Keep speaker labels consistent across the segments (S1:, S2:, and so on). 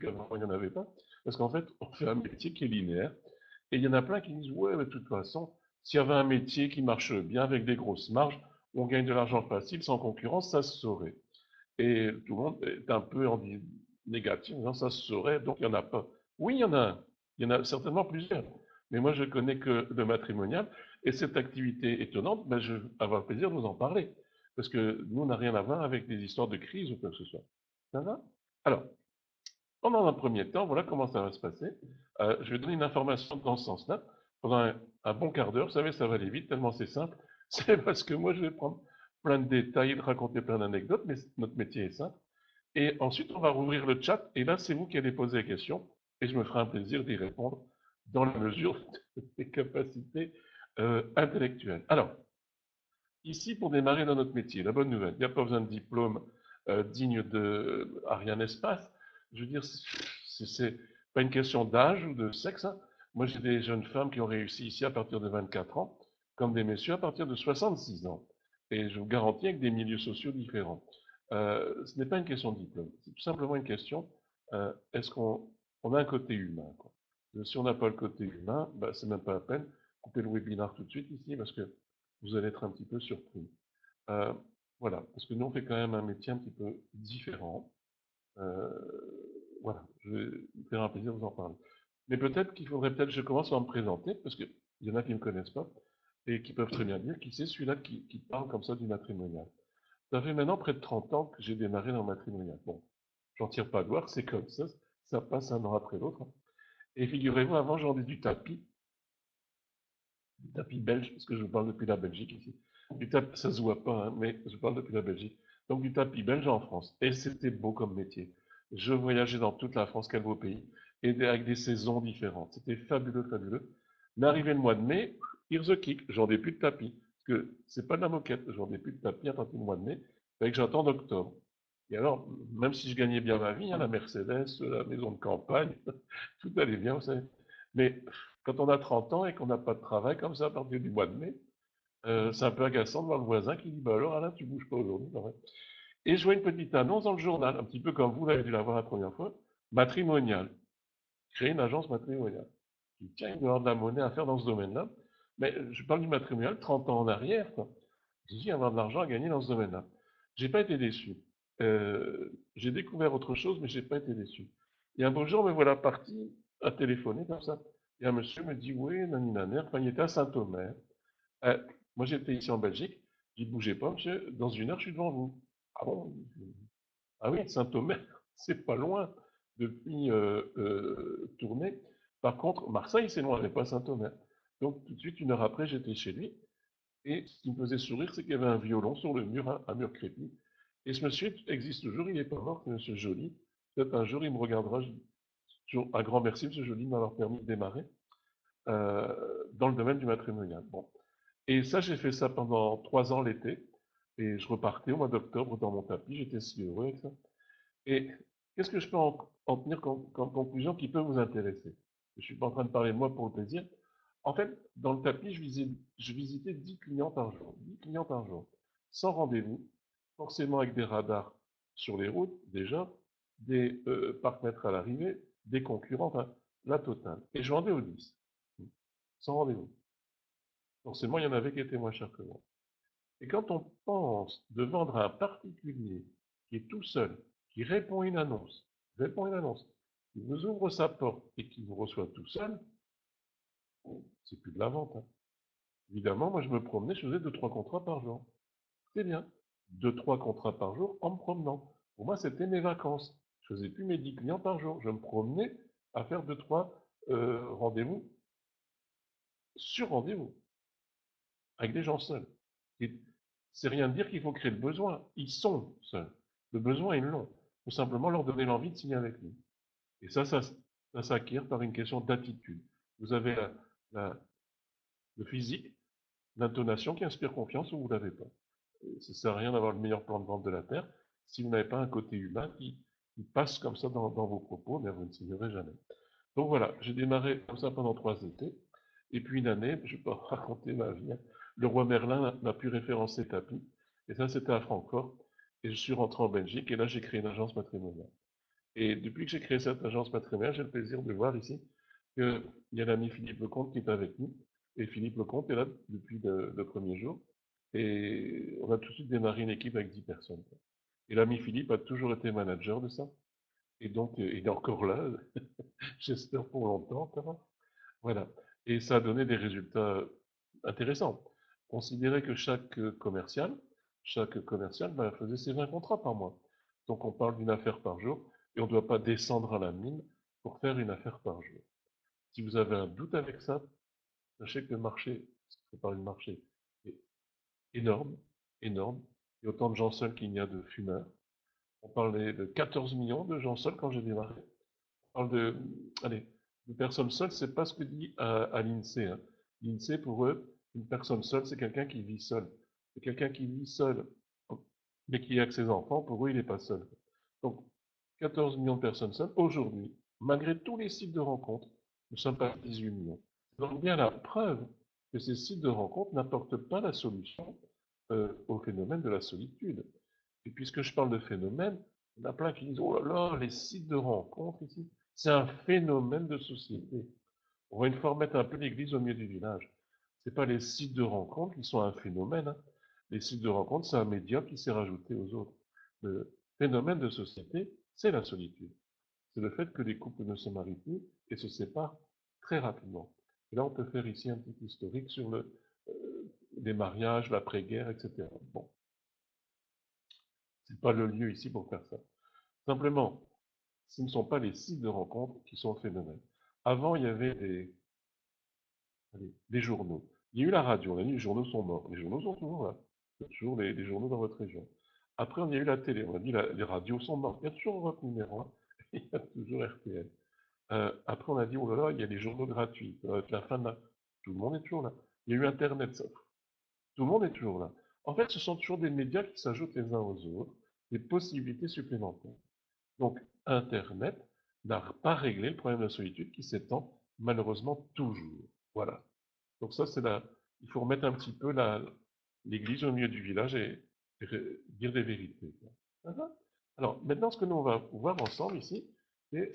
S1: qu'avant, il n'y en avait pas. Parce qu'en fait, on fait un métier qui est linéaire. Et il y en a plein qui disent, ouais, mais de toute façon, s'il y avait un métier qui marche bien avec des grosses marges, où on gagne de l'argent facile, sans concurrence, ça se saurait. Et tout le monde est un peu négatif, non, ça se saurait, donc il n'y en a pas. Oui, il y en a un. Il y en a certainement plusieurs. Mais moi, je connais que le matrimonial. Et cette activité étonnante, ben, je vais avoir le plaisir de vous en parler. Parce que nous, on n'a rien à voir avec des histoires de crise ou quoi que ce soit. Ça va? Alors, pendant un premier temps, voilà comment ça va se passer. Je vais donner une information dans ce sens-là. Pendant un bon quart d'heure, vous savez, ça va aller vite, tellement c'est simple. C'est parce que moi, je vais prendre plein de détails et de raconter plein d'anecdotes, mais notre métier est simple. Et ensuite, on va rouvrir le chat, et là, c'est vous qui allez poser les questions, et je me ferai un plaisir d'y répondre dans la mesure de mes capacités intellectuelles. Alors, ici, pour démarrer dans notre métier, la bonne nouvelle, il n'y a pas besoin de diplôme digne de Ariane Espace. Je veux dire, c'est pas une question d'âge ou de sexe, hein. Moi, j'ai des jeunes femmes qui ont réussi ici à partir de 24 ans, comme des messieurs à partir de 66 ans. Et je vous garantis avec des milieux sociaux différents. Ce n'est pas une question de diplôme, c'est tout simplement une question, est-ce qu'on a un côté humain, quoi. Si on n'a pas le côté humain, bah, c'est même pas la peine. Coupez le webinaire tout de suite ici parce que vous allez être un petit peu surpris. Euh, voilà, parce que nous, on fait quand même un métier un petit peu différent. Euh, voilà, je vais me faire un plaisir de vous en parler. Mais peut-être qu'il faudrait peut-être que je commence par me présenter, parce qu'il y en a qui ne me connaissent pas, et qui peuvent très bien dire qui c'est celui-là qui parle comme ça du matrimonial. Ça fait maintenant près de 30 ans que j'ai démarré dans le matrimonial. Bon, j'en tire pas de gloire, c'est comme ça passe un an après l'autre, hein. Et figurez-vous, avant, j'en ai du tapis belge, parce que je vous parle depuis la Belgique ici. Ça se voit pas, hein, mais je parle depuis la Belgique. Donc du tapis belge en France. Et c'était beau comme métier. Je voyageais dans toute la France, quel beau pays, et avec des saisons différentes. C'était fabuleux, fabuleux. Mais arrivé le mois de mai, here's the kick, j'en ai plus de tapis. Parce que c'est pas de la moquette, j'en ai plus de tapis à partir du mois de mai. Fait que j'attends d'octobre. Et alors, même si je gagnais bien ma vie, hein, la Mercedes, la maison de campagne, tout allait bien, vous savez. Mais quand on a 30 ans et qu'on n'a pas de travail comme ça à partir du mois de mai, c'est un peu agaçant de voir le voisin qui dit, bah alors Alain, tu bouges pas aujourd'hui, quand même. Et je vois une petite annonce dans le journal, un petit peu comme vous l'avez dû la voir la première fois, matrimonial. Créer une agence matrimoniale. Je dis, tiens, il doit y avoir de la monnaie à faire dans ce domaine-là. Mais je parle du matrimonial 30 ans en arrière, quoi. Je dis, avoir de l'argent à gagner dans ce domaine-là. J'ai pas été déçu. J'ai découvert autre chose, mais j'ai pas été déçu. Et un beau jour, me voilà parti à téléphoner comme ça. Et un monsieur me dit, oui, nani naner, enfin, il était à Saint-Omer. Euh, Moi, j'étais ici en Belgique. Je dis, bougez pas, monsieur, dans une heure, je suis devant vous. Ah bon? Ah oui, Saint-Omer, c'est pas loin depuis Tournai. Par contre, Marseille, c'est loin, mais pas Saint-Omer. Donc, tout de suite, une heure après, j'étais chez lui. Et ce qui me faisait sourire, c'est qu'il y avait un violon sur le mur, un mur crépi. Et ce monsieur existe toujours, il n'est pas mort, c'est monsieur Joly. Peut-être un jour, il me regardera. Un grand merci, monsieur Joly, de m'avoir permis de démarrer dans le domaine du matrimonial. Bon. Et ça, j'ai fait ça pendant 3 ans l'été. Et je repartais au mois d'octobre dans mon tapis. J'étais si heureux avec ça. Et qu'est-ce que je peux en tenir comme conclusion qui peut vous intéresser? Je ne suis pas en train de parler de moi pour le plaisir. En fait, dans le tapis, je visitais 10 clients par jour. 10 clients par jour. Sans rendez-vous, forcément avec des radars sur les routes, déjà, des parcs-mètres à l'arrivée, des concurrents, enfin, la totale. Et je vendais aux 10. Sans rendez-vous. Forcément, il y en avait qui étaient moins chers que moi. Et quand on pense de vendre à un particulier qui est tout seul, qui répond à une annonce, qui vous ouvre sa porte et qui vous reçoit tout seul, c'est plus de la vente, hein. Évidemment, moi je me promenais, je faisais 2, 3 contrats par jour. C'est bien. 2, 3 contrats par jour en me promenant. Pour moi, c'était mes vacances. Je faisais plus mes 10 clients par jour. Je me promenais à faire 2, 3 rendez-vous sur rendez-vous avec des gens seuls. Et c'est rien de dire qu'il faut créer le besoin. Ils sont seuls. Le besoin, ils l'ont. Il faut simplement leur donner l'envie de signer avec nous. Et ça s'acquiert par une question d'attitude. Vous avez le physique, l'intonation qui inspire confiance ou vous ne l'avez pas. Ça ne sert à rien d'avoir le meilleur plan de vente de la Terre. Si vous n'avez pas un côté humain qui passe comme ça dans vos propos, mais vous ne signerez jamais. Donc voilà, j'ai démarré comme ça pendant 3 étés. Et puis une année, je ne vais pas raconter ma vie, hein. Le roi Merlin n'a plus référencé tapis. Et ça, c'était à Francfort. Et je suis rentré en Belgique et là, j'ai créé une agence matrimoniale. Et depuis que j'ai créé cette agence matrimoniale, j'ai le plaisir de voir ici qu'il y a l'ami Philippe Lecomte qui est avec nous. Et Philippe Lecomte est là depuis le premier jour. Et on a tout de suite démarré une équipe avec 10 personnes. Et l'ami Philippe a toujours été manager de ça. Et donc, il est encore là, j'espère pour longtemps encore. Voilà. Et ça a donné des résultats intéressants. Considérez que chaque commercial faisait ses 20 contrats par mois. Donc on parle d'une affaire par jour et on ne doit pas descendre à la mine pour faire une affaire par jour. Si vous avez un doute avec ça, sachez que le marché, je parle du marché, est énorme, énorme. Il y a autant de gens seuls qu'il y a de fumeurs. On parlait de 14 millions de gens seuls quand j'ai démarré. On parle allez, de personnes seules, c'est pas ce que dit à l'INSEE, hein. L'INSEE, pour eux, une personne seule, c'est quelqu'un qui vit seul. C'est quelqu'un qui vit seul, mais qui est avec ses enfants, pour eux, il n'est pas seul. Donc, 14 millions de personnes seules. Aujourd'hui, malgré tous les sites de rencontres, nous sommes pas à 18 millions. C'est donc bien la preuve que ces sites de rencontres n'apportent pas la solution au phénomène de la solitude. Et puisque je parle de phénomène, il y en a plein qui disent, oh là là, les sites de rencontres ici, c'est un phénomène de société. On va une fois remettre un peu l'église au milieu du village. C'est pas les sites de rencontres qui sont un phénomène, hein. Les sites de rencontres, c'est un média qui s'est rajouté aux autres. Le phénomène de société, c'est la solitude. C'est le fait que les couples ne se marient plus et se séparent très rapidement. Et là, on peut faire ici un petit historique sur les mariages, l'après-guerre, etc. Bon, c'est pas le lieu ici pour faire ça. Simplement, ce ne sont pas les sites de rencontres qui sont le phénomène. Avant, il y avait des journaux. Il y a eu la radio, on a dit les journaux sont morts. Les journaux sont toujours là. Il y a toujours les journaux dans votre région. Après, on y a eu la télé, on a dit les radios sont mortes. Il y a toujours votre numéro 1, il y a toujours RTL. Après, on a dit, oh là là, il y a les journaux gratuits. Ça va être la fin de la... Tout le monde est toujours là. Il y a eu Internet, ça. Tout le monde est toujours là. En fait, ce sont toujours des médias qui s'ajoutent les uns aux autres, des possibilités supplémentaires. Donc, Internet n'a pas réglé le problème de la solitude qui s'étend malheureusement toujours. Voilà. Donc ça, il faut remettre un petit peu l'église au milieu du village et dire des vérités. D'accord. Alors, maintenant, ce que nous on va voir ensemble ici, c'est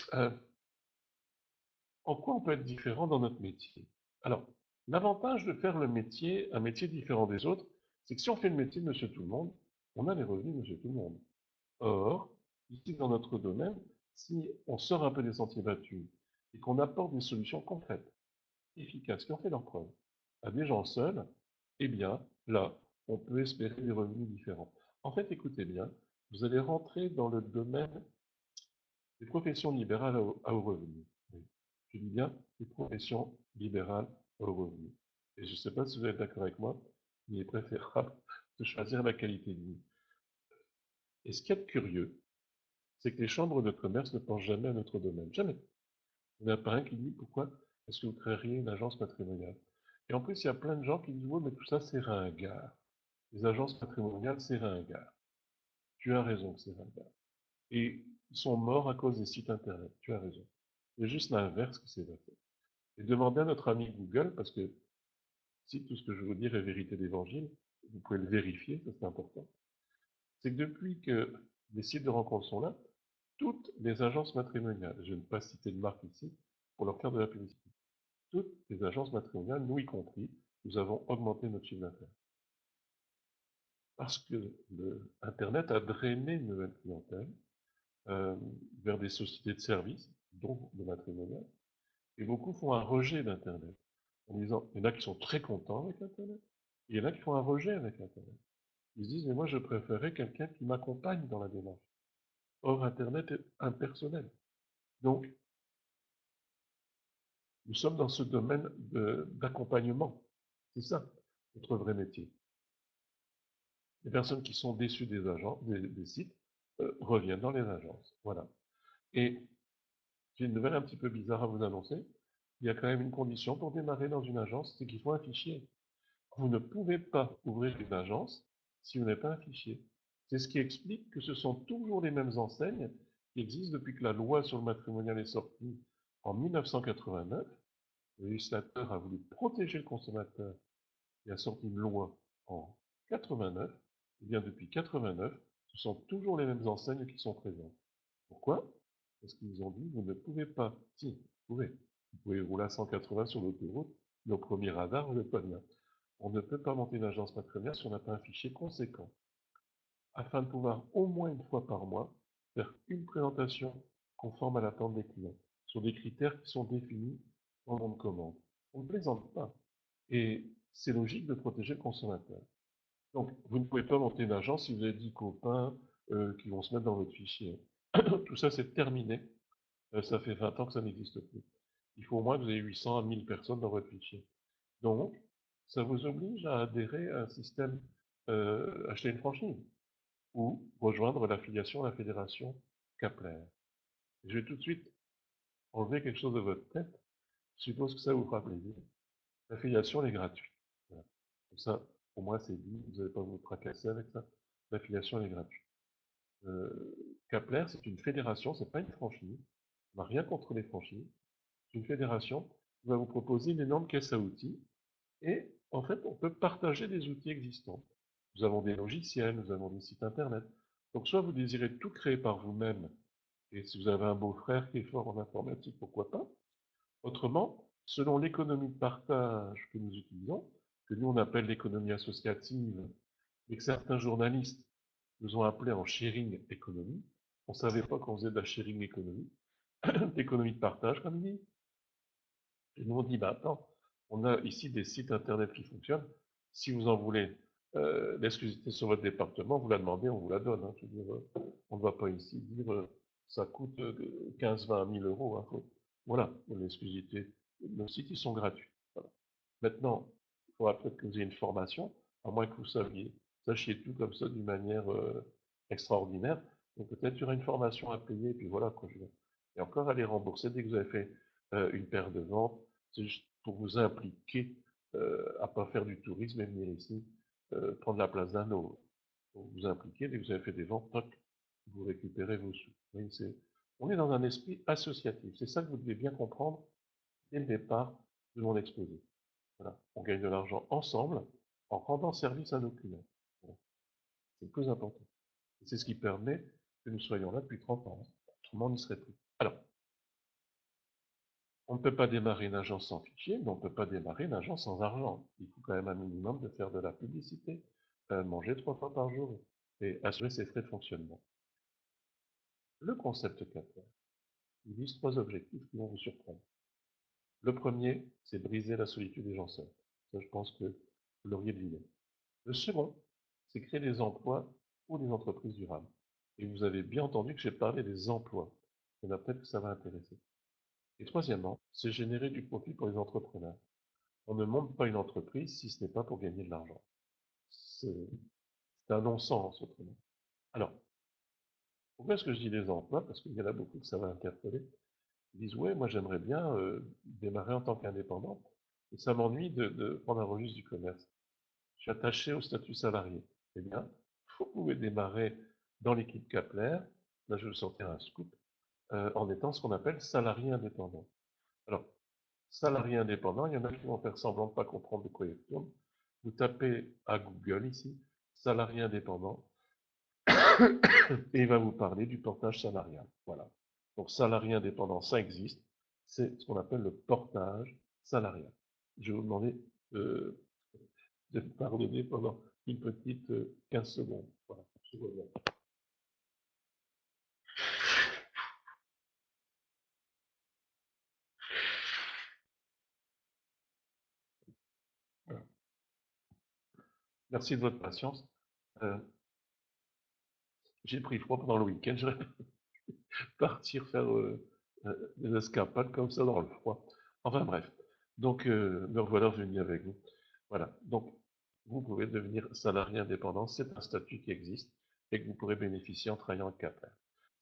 S1: en quoi on peut être différent dans notre métier. Alors, l'avantage de faire un métier différent des autres, c'est que si on fait le métier de Monsieur Tout-le-Monde, on a les revenus de Monsieur Tout-le-Monde. Or, ici dans notre domaine, si on sort un peu des sentiers battus et qu'on apporte des solutions concrètes, efficaces, qui ont fait leur preuve, à des gens seuls, eh bien, là, on peut espérer des revenus différents. En fait, écoutez bien, vous allez rentrer dans le domaine des professions libérales à haut revenu. Oui. Je dis bien des professions libérales à haut revenu. Et je ne sais pas si vous êtes d'accord avec moi, mais il est préférable de choisir la qualité de vie. Et ce qui est curieux, c'est que les chambres de commerce ne pensent jamais à notre domaine. Jamais. Il n'y en a pas un qui dit pourquoi est-ce que vous créeriez une agence matrimoniale. Et en plus, il y a plein de gens qui disent oui, mais tout ça, c'est ringard. Les agences matrimoniales, c'est ringard. Tu as raison que c'est ringard. Et ils sont morts à cause des sites internet. Tu as raison. C'est juste l'inverse qui s'est passé. Et demandez à notre ami Google, parce que si tout ce que je veux dire est vérité d'évangile, vous pouvez le vérifier, ça c'est important. C'est que depuis que les sites de rencontres sont là, toutes les agences matrimoniales, je ne vais pas citer de marque ici, pour leur faire de la publicité, toutes les agences matrimoniales, nous y compris, nous avons augmenté notre chiffre d'affaires. Parce que Internet a drainé une nouvelle clientèle euh, vers des sociétés de services, dont le matrimonial, et beaucoup font un rejet d'Internet. En disant, il y en a qui sont très contents avec Internet, et il y en a qui font un rejet avec Internet. Ils se disent, mais moi je préférais quelqu'un qui m'accompagne dans la démarche. Or, Internet est impersonnel. Donc, nous sommes dans ce domaine d'accompagnement. C'est ça, notre vrai métier. Les personnes qui sont déçues des sites, reviennent dans les agences. Voilà. Et j'ai une nouvelle un petit peu bizarre à vous annoncer. Il y a quand même une condition pour démarrer dans une agence, c'est qu'il faut un fichier. Vous ne pouvez pas ouvrir une agence si vous n'avez pas un fichier. C'est ce qui explique que ce sont toujours les mêmes enseignes qui existent depuis que la loi sur le matrimonial est sortie en 1989. Le législateur a voulu protéger le consommateur et a sorti une loi en 89. Et bien depuis 89, ce sont toujours les mêmes enseignes qui sont présentes. Pourquoi? parce qu'ils ont dit, vous ne pouvez pas, si, vous pouvez rouler à 180 sur l'autoroute, mais au premier radar, vous n'êtes pas bien. On ne peut pas monter une agence patronale si on n'a pas un fichier conséquent, afin de pouvoir au moins une fois par mois faire une présentation conforme à l'attente des clients, sur des critères qui sont définis dans le bon de commande. On ne plaisante pas. Et c'est logique de protéger le consommateur. Donc, vous ne pouvez pas monter une agence si vous avez 10 copains qui vont se mettre dans votre fichier. Tout ça, c'est terminé. Ça fait 20 ans que ça n'existe plus. Il faut au moins que vous ayez 800 à 1000 personnes dans votre fichier. Donc, ça vous oblige à adhérer à un système, acheter une franchise ou rejoindre l'affiliation à la fédération Capler. Je vais tout de suite enlever quelque chose de votre tête. Je suppose que ça vous fera plaisir. L'affiliation, elle est gratuite. Voilà. Comme ça, pour moi, c'est dit, vous n'allez pas vous tracasser avec ça. L'affiliation, elle est gratuite. Capler, c'est une fédération, c'est pas une franchise. On n'a rien contre les franchises. C'est une fédération qui va vous proposer une énorme caisse à outils. Et en fait, on peut partager des outils existants. Nous avons des logiciels, nous avons des sites internet. Donc, soit vous désirez tout créer par vous-même, et si vous avez un beau-frère qui est fort en informatique, pourquoi pas. Autrement, selon l'économie de partage que nous utilisons, que nous on appelle l'économie associative, et que certains journalistes nous ont appelé en sharing economy, on ne savait pas qu'on faisait de la sharing economy, l'économie de partage, comme il dit. Et nous on dit, bah attends, on a ici des sites internet qui fonctionnent. Si vous en voulez l'exclusivité sur votre département, vous la demandez, on vous la donne. Hein. Je veux dire, on ne va pas ici dire ça coûte 15-20 000 euros. Hein. Voilà, l'exclusivité. Nos sites, ils sont gratuits. Voilà. Maintenant, il faudra peut-être que vous ayez une formation, à moins que vous sachiez tout comme ça d'une manière extraordinaire. Donc peut-être il y aura une formation à payer, et puis voilà, quoi. Et encore à les rembourser dès que vous avez fait une paire de ventes. C'est juste pour vous impliquer à pas faire du tourisme et venir ici prendre la place d'un autre. Pour vous impliquer, dès que vous avez fait des ventes, toc, vous récupérez vos sous. Oui, on est dans un esprit associatif. C'est ça que vous devez bien comprendre dès le départ de mon exposé. Voilà. On gagne de l'argent ensemble en rendant service à nos clients. Voilà. C'est le plus important. C'est ce qui permet que nous soyons là depuis 30 ans. Autrement, on n'y serait plus. Alors, on ne peut pas démarrer une agence sans fichier, mais on ne peut pas démarrer une agence sans argent. Il faut quand même un minimum de faire de la publicité, manger 3 fois par jour et assurer ses frais de fonctionnement. Le concept 4, il vise 3 objectifs qui vont vous surprendre. Le premier, c'est briser la solitude des gens seuls. Ça, je pense que vous l'auriez deviné. Le second, c'est créer des emplois pour des entreprises durables. Et vous avez bien entendu que j'ai parlé des emplois. Il y en a peut-être que ça va intéresser. Et troisièmement, c'est générer du profit pour les entrepreneurs. On ne monte pas une entreprise si ce n'est pas pour gagner de l'argent. C'est un non-sens, autrement. Alors, pourquoi est-ce que je dis des emplois? Parce qu'il y en a beaucoup que ça va interpeller. Ils disent, ouais, moi j'aimerais bien démarrer en tant qu'indépendant, et ça m'ennuie de prendre un registre du commerce. Je suis attaché au statut salarié. Eh bien, vous pouvez démarrer dans l'équipe Capler, là je vais vous sortir un scoop, en étant ce qu'on appelle salarié indépendant. Alors, salarié indépendant, il y en a qui vont faire semblant de ne pas comprendre de quoi il retourne. Vous tapez à Google ici, salarié indépendant, et il va vous parler du portage salarial. Voilà. Donc, salarié indépendant, ça existe. C'est ce qu'on appelle le portage salarial. Je vais vous demander de me pardonner pendant une petite 15 secondes. Voilà. Je reviens. Voilà. Merci de votre patience. Euh, j'ai pris froid pendant le week-end. Je vais partir faire des escapades comme ça dans le froid. Enfin bref. Donc, me revoilà revenu avec vous. Voilà. Donc, vous pouvez devenir salarié indépendant. C'est un statut qui existe et que vous pourrez bénéficier en travaillant avec Capter.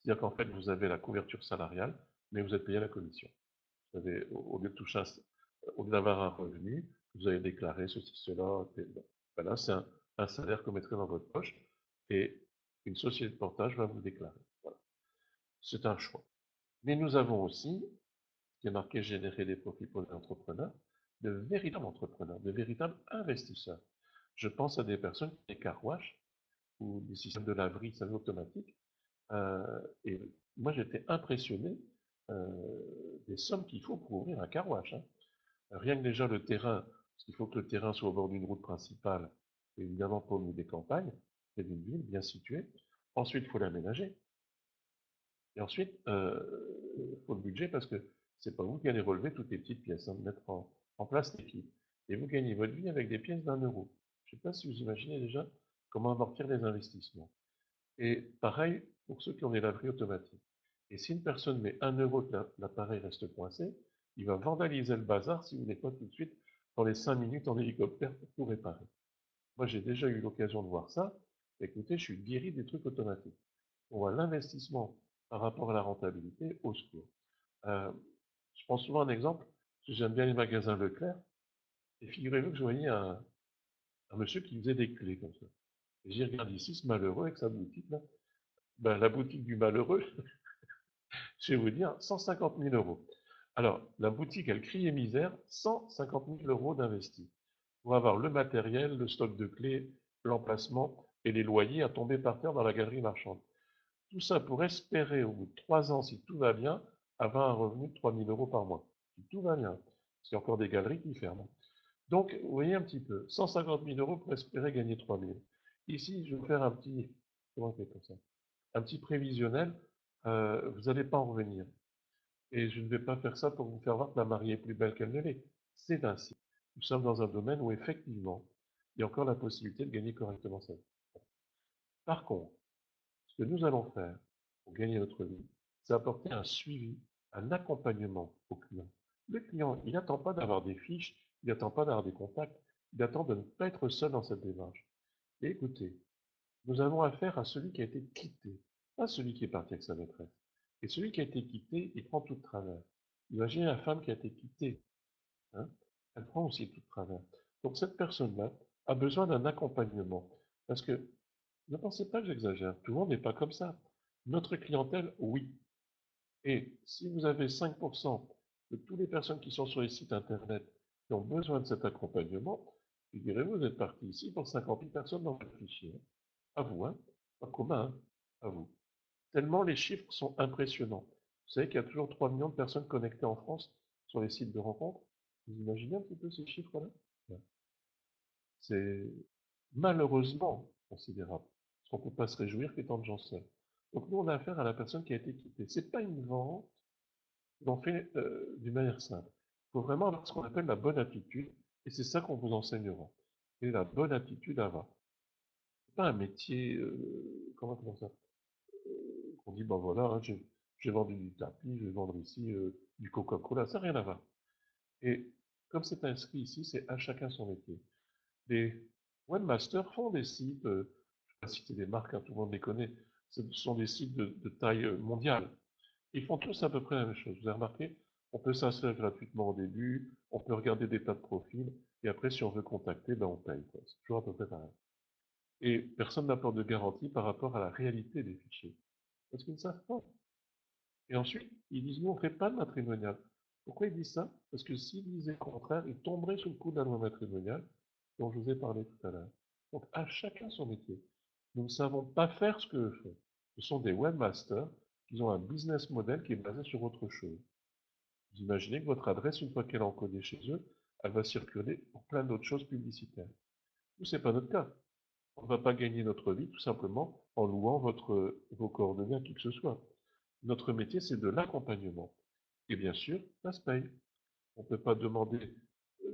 S1: C'est-à-dire qu'en fait, vous avez la couverture salariale, mais vous êtes payé à la commission. Vous avez, au lieu de toucher au lieu d'avoir un revenu, vous avez déclaré ceci, cela. Bon. Voilà, c'est un salaire que vous mettrez dans votre poche et une société de portage va vous déclarer. Voilà. C'est un choix. Mais nous avons aussi, qui est marqué générer des profits pour les entrepreneurs, de véritables entrepreneurs, de véritables investisseurs. Je pense à des personnes qui ont des car wash ou des systèmes de laverie semi-automatique et moi j'étais impressionné des sommes qu'il faut pour ouvrir un car-wash, hein. Rien que déjà le terrain, parce qu'il faut que le terrain soit au bord d'une route principale, et évidemment pas au milieu des campagnes, et d'une ville bien située. Ensuite, il faut l'aménager. Et ensuite, il faut le budget parce que c'est pas vous qui allez relever toutes les petites pièces, hein, mettre en place l'équipe. Et vous gagnez votre vie avec des pièces d'1 euro. Je ne sais pas si vous imaginez déjà comment amortir les investissements. Et pareil pour ceux qui ont des laveries automatiques. Et si une personne met 1 euro que l'appareil reste coincé, il va vandaliser le bazar si vous n'êtes pas tout de suite dans les 5 minutes en hélicoptère pour tout réparer. Moi, j'ai déjà eu l'occasion de voir ça. Écoutez, je suis guéri des trucs automatiques. On voit l'investissement par rapport à la rentabilité au secours. Euh, je prends souvent un exemple, parce que j'aime bien les magasins Leclerc, et figurez-vous que je voyais un monsieur qui faisait des clés comme ça. Et j'y regarde ici, ce malheureux avec sa boutique là. Ben, la boutique du malheureux, je vais vous dire, 150 000 euros. Alors, la boutique, elle criait misère, 150 000 euros d'investis pour avoir le matériel, le stock de clés, l'emplacement et les loyers à tomber par terre dans la galerie marchande. Tout ça pour espérer, au bout de 3 ans, si tout va bien, avoir un revenu de 3 000 euros par mois. Si tout va bien. Parce qu'il y a encore des galeries qui ferment. Donc, vous voyez un petit peu, 150 000 euros pour espérer gagner 3 000. Ici, je vais vous faire un petit, comment on fait comme ça, un petit prévisionnel. Vous n'allez pas en revenir. Et je ne vais pas faire ça pour vous faire voir que la mariée est plus belle qu'elle ne l'est. C'est ainsi. Nous sommes dans un domaine où effectivement, il y a encore la possibilité de gagner correctement sa vie. Par contre, ce que nous allons faire pour gagner notre vie, c'est apporter un suivi, un accompagnement au client. Le client, il n'attend pas d'avoir des fiches, il n'attend pas d'avoir des contacts, il attend de ne pas être seul dans cette démarche. Et écoutez, nous avons affaire à celui qui a été quitté, pas celui qui est parti avec sa maîtresse. Et celui qui a été quitté, il prend tout de travers. Imaginez la femme qui a été quittée, hein, elle prend aussi tout de travers. Donc cette personne-là a besoin d'un accompagnement. Parce que ne pensez pas que j'exagère, tout le monde n'est pas comme ça. Notre clientèle, oui. Et si vous avez 5% de toutes les personnes qui sont sur les sites internet qui ont besoin de cet accompagnement, figurez-vous, vous êtes parti ici pour 50 000 personnes dans votre fichier, hein. À vous, hein. Pas commun, hein. À vous. Tellement les chiffres sont impressionnants. Vous savez qu'il y a toujours 3 millions de personnes connectées en France sur les sites de rencontres. Vous imaginez un petit peu ces chiffres-là? Ouais. C'est malheureusement considérable. Parce qu'on ne peut pas se réjouir qu'il y ait tant de gens seuls. Donc nous, on a affaire à la personne qui a été quittée. C'est pas une vente, on fait d'une manière simple. Il faut vraiment avoir ce qu'on appelle la bonne attitude, et c'est ça qu'on vous enseignera. Et la bonne attitude à avoir. C'est pas un métier, comment dire ça, qu'on dit, ben voilà, hein, j'ai vendu du tapis, je vais vendre ici du Coca-Cola, ça n'a rien à voir. Et comme c'est inscrit ici, c'est à chacun son métier. Les webmasters font des sites, je ne vais pas citer des marques, hein, tout le monde les connaît, ce sont des sites de taille mondiale. Ils font tous à peu près la même chose. Vous avez remarqué, on peut s'inscrire gratuitement au début, on peut regarder des tas de profils, et après, si on veut contacter, ben on paye, quoi. C'est toujours à peu près pareil. Et personne n'apporte de garantie par rapport à la réalité des fichiers. Parce qu'ils ne savent pas. Et ensuite, ils disent, nous, on ne fait pas de matrimonial. Pourquoi ils disent ça? Parce que s'ils disaient le contraire, ils tomberaient sous le coup de la loi matrimoniale dont je vous ai parlé tout à l'heure. Donc, à chacun son métier. Nous ne savons pas faire ce qu'eux font. Ce sont des webmasters qui ont un business model qui est basé sur autre chose. Vous imaginez que votre adresse, une fois qu'elle est encodée chez eux, elle va circuler pour plein d'autres choses publicitaires. Nous, ce n'est pas notre cas. On ne va pas gagner notre vie tout simplement en louant vos coordonnées à qui que ce soit. Notre métier, c'est de l'accompagnement. Et bien sûr, ça se paye. On ne peut pas demander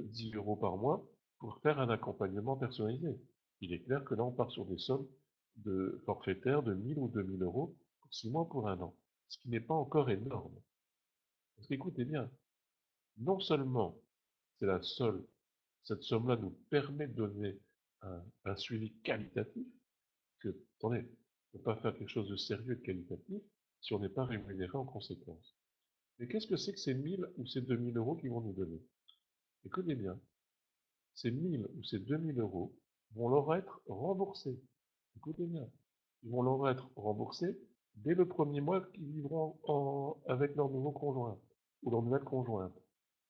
S1: 10 euros par mois pour faire un accompagnement personnalisé. Il est clair que là, on part sur des sommes de forfaitaires de 1 000 ou 2 000 euros pour 6 mois, pour un an. Ce qui n'est pas encore énorme. Parce qu'écoutez bien, non seulement c'est la seule, cette somme-là nous permet de donner un suivi qualitatif, que, attendez, on ne peut pas faire quelque chose de sérieux et de qualitatif si on n'est pas rémunéré en conséquence. Mais qu'est-ce que c'est que ces 1 000 ou ces 2 000 euros qu'ils vont nous donner? Écoutez bien, ces 1 000 ou ces 2 000 euros vont leur être remboursés. Écoutez bien, ils vont leur être remboursés dès le premier mois qu'ils vivront avec leur nouveau conjoint ou leur nouvelle conjointe.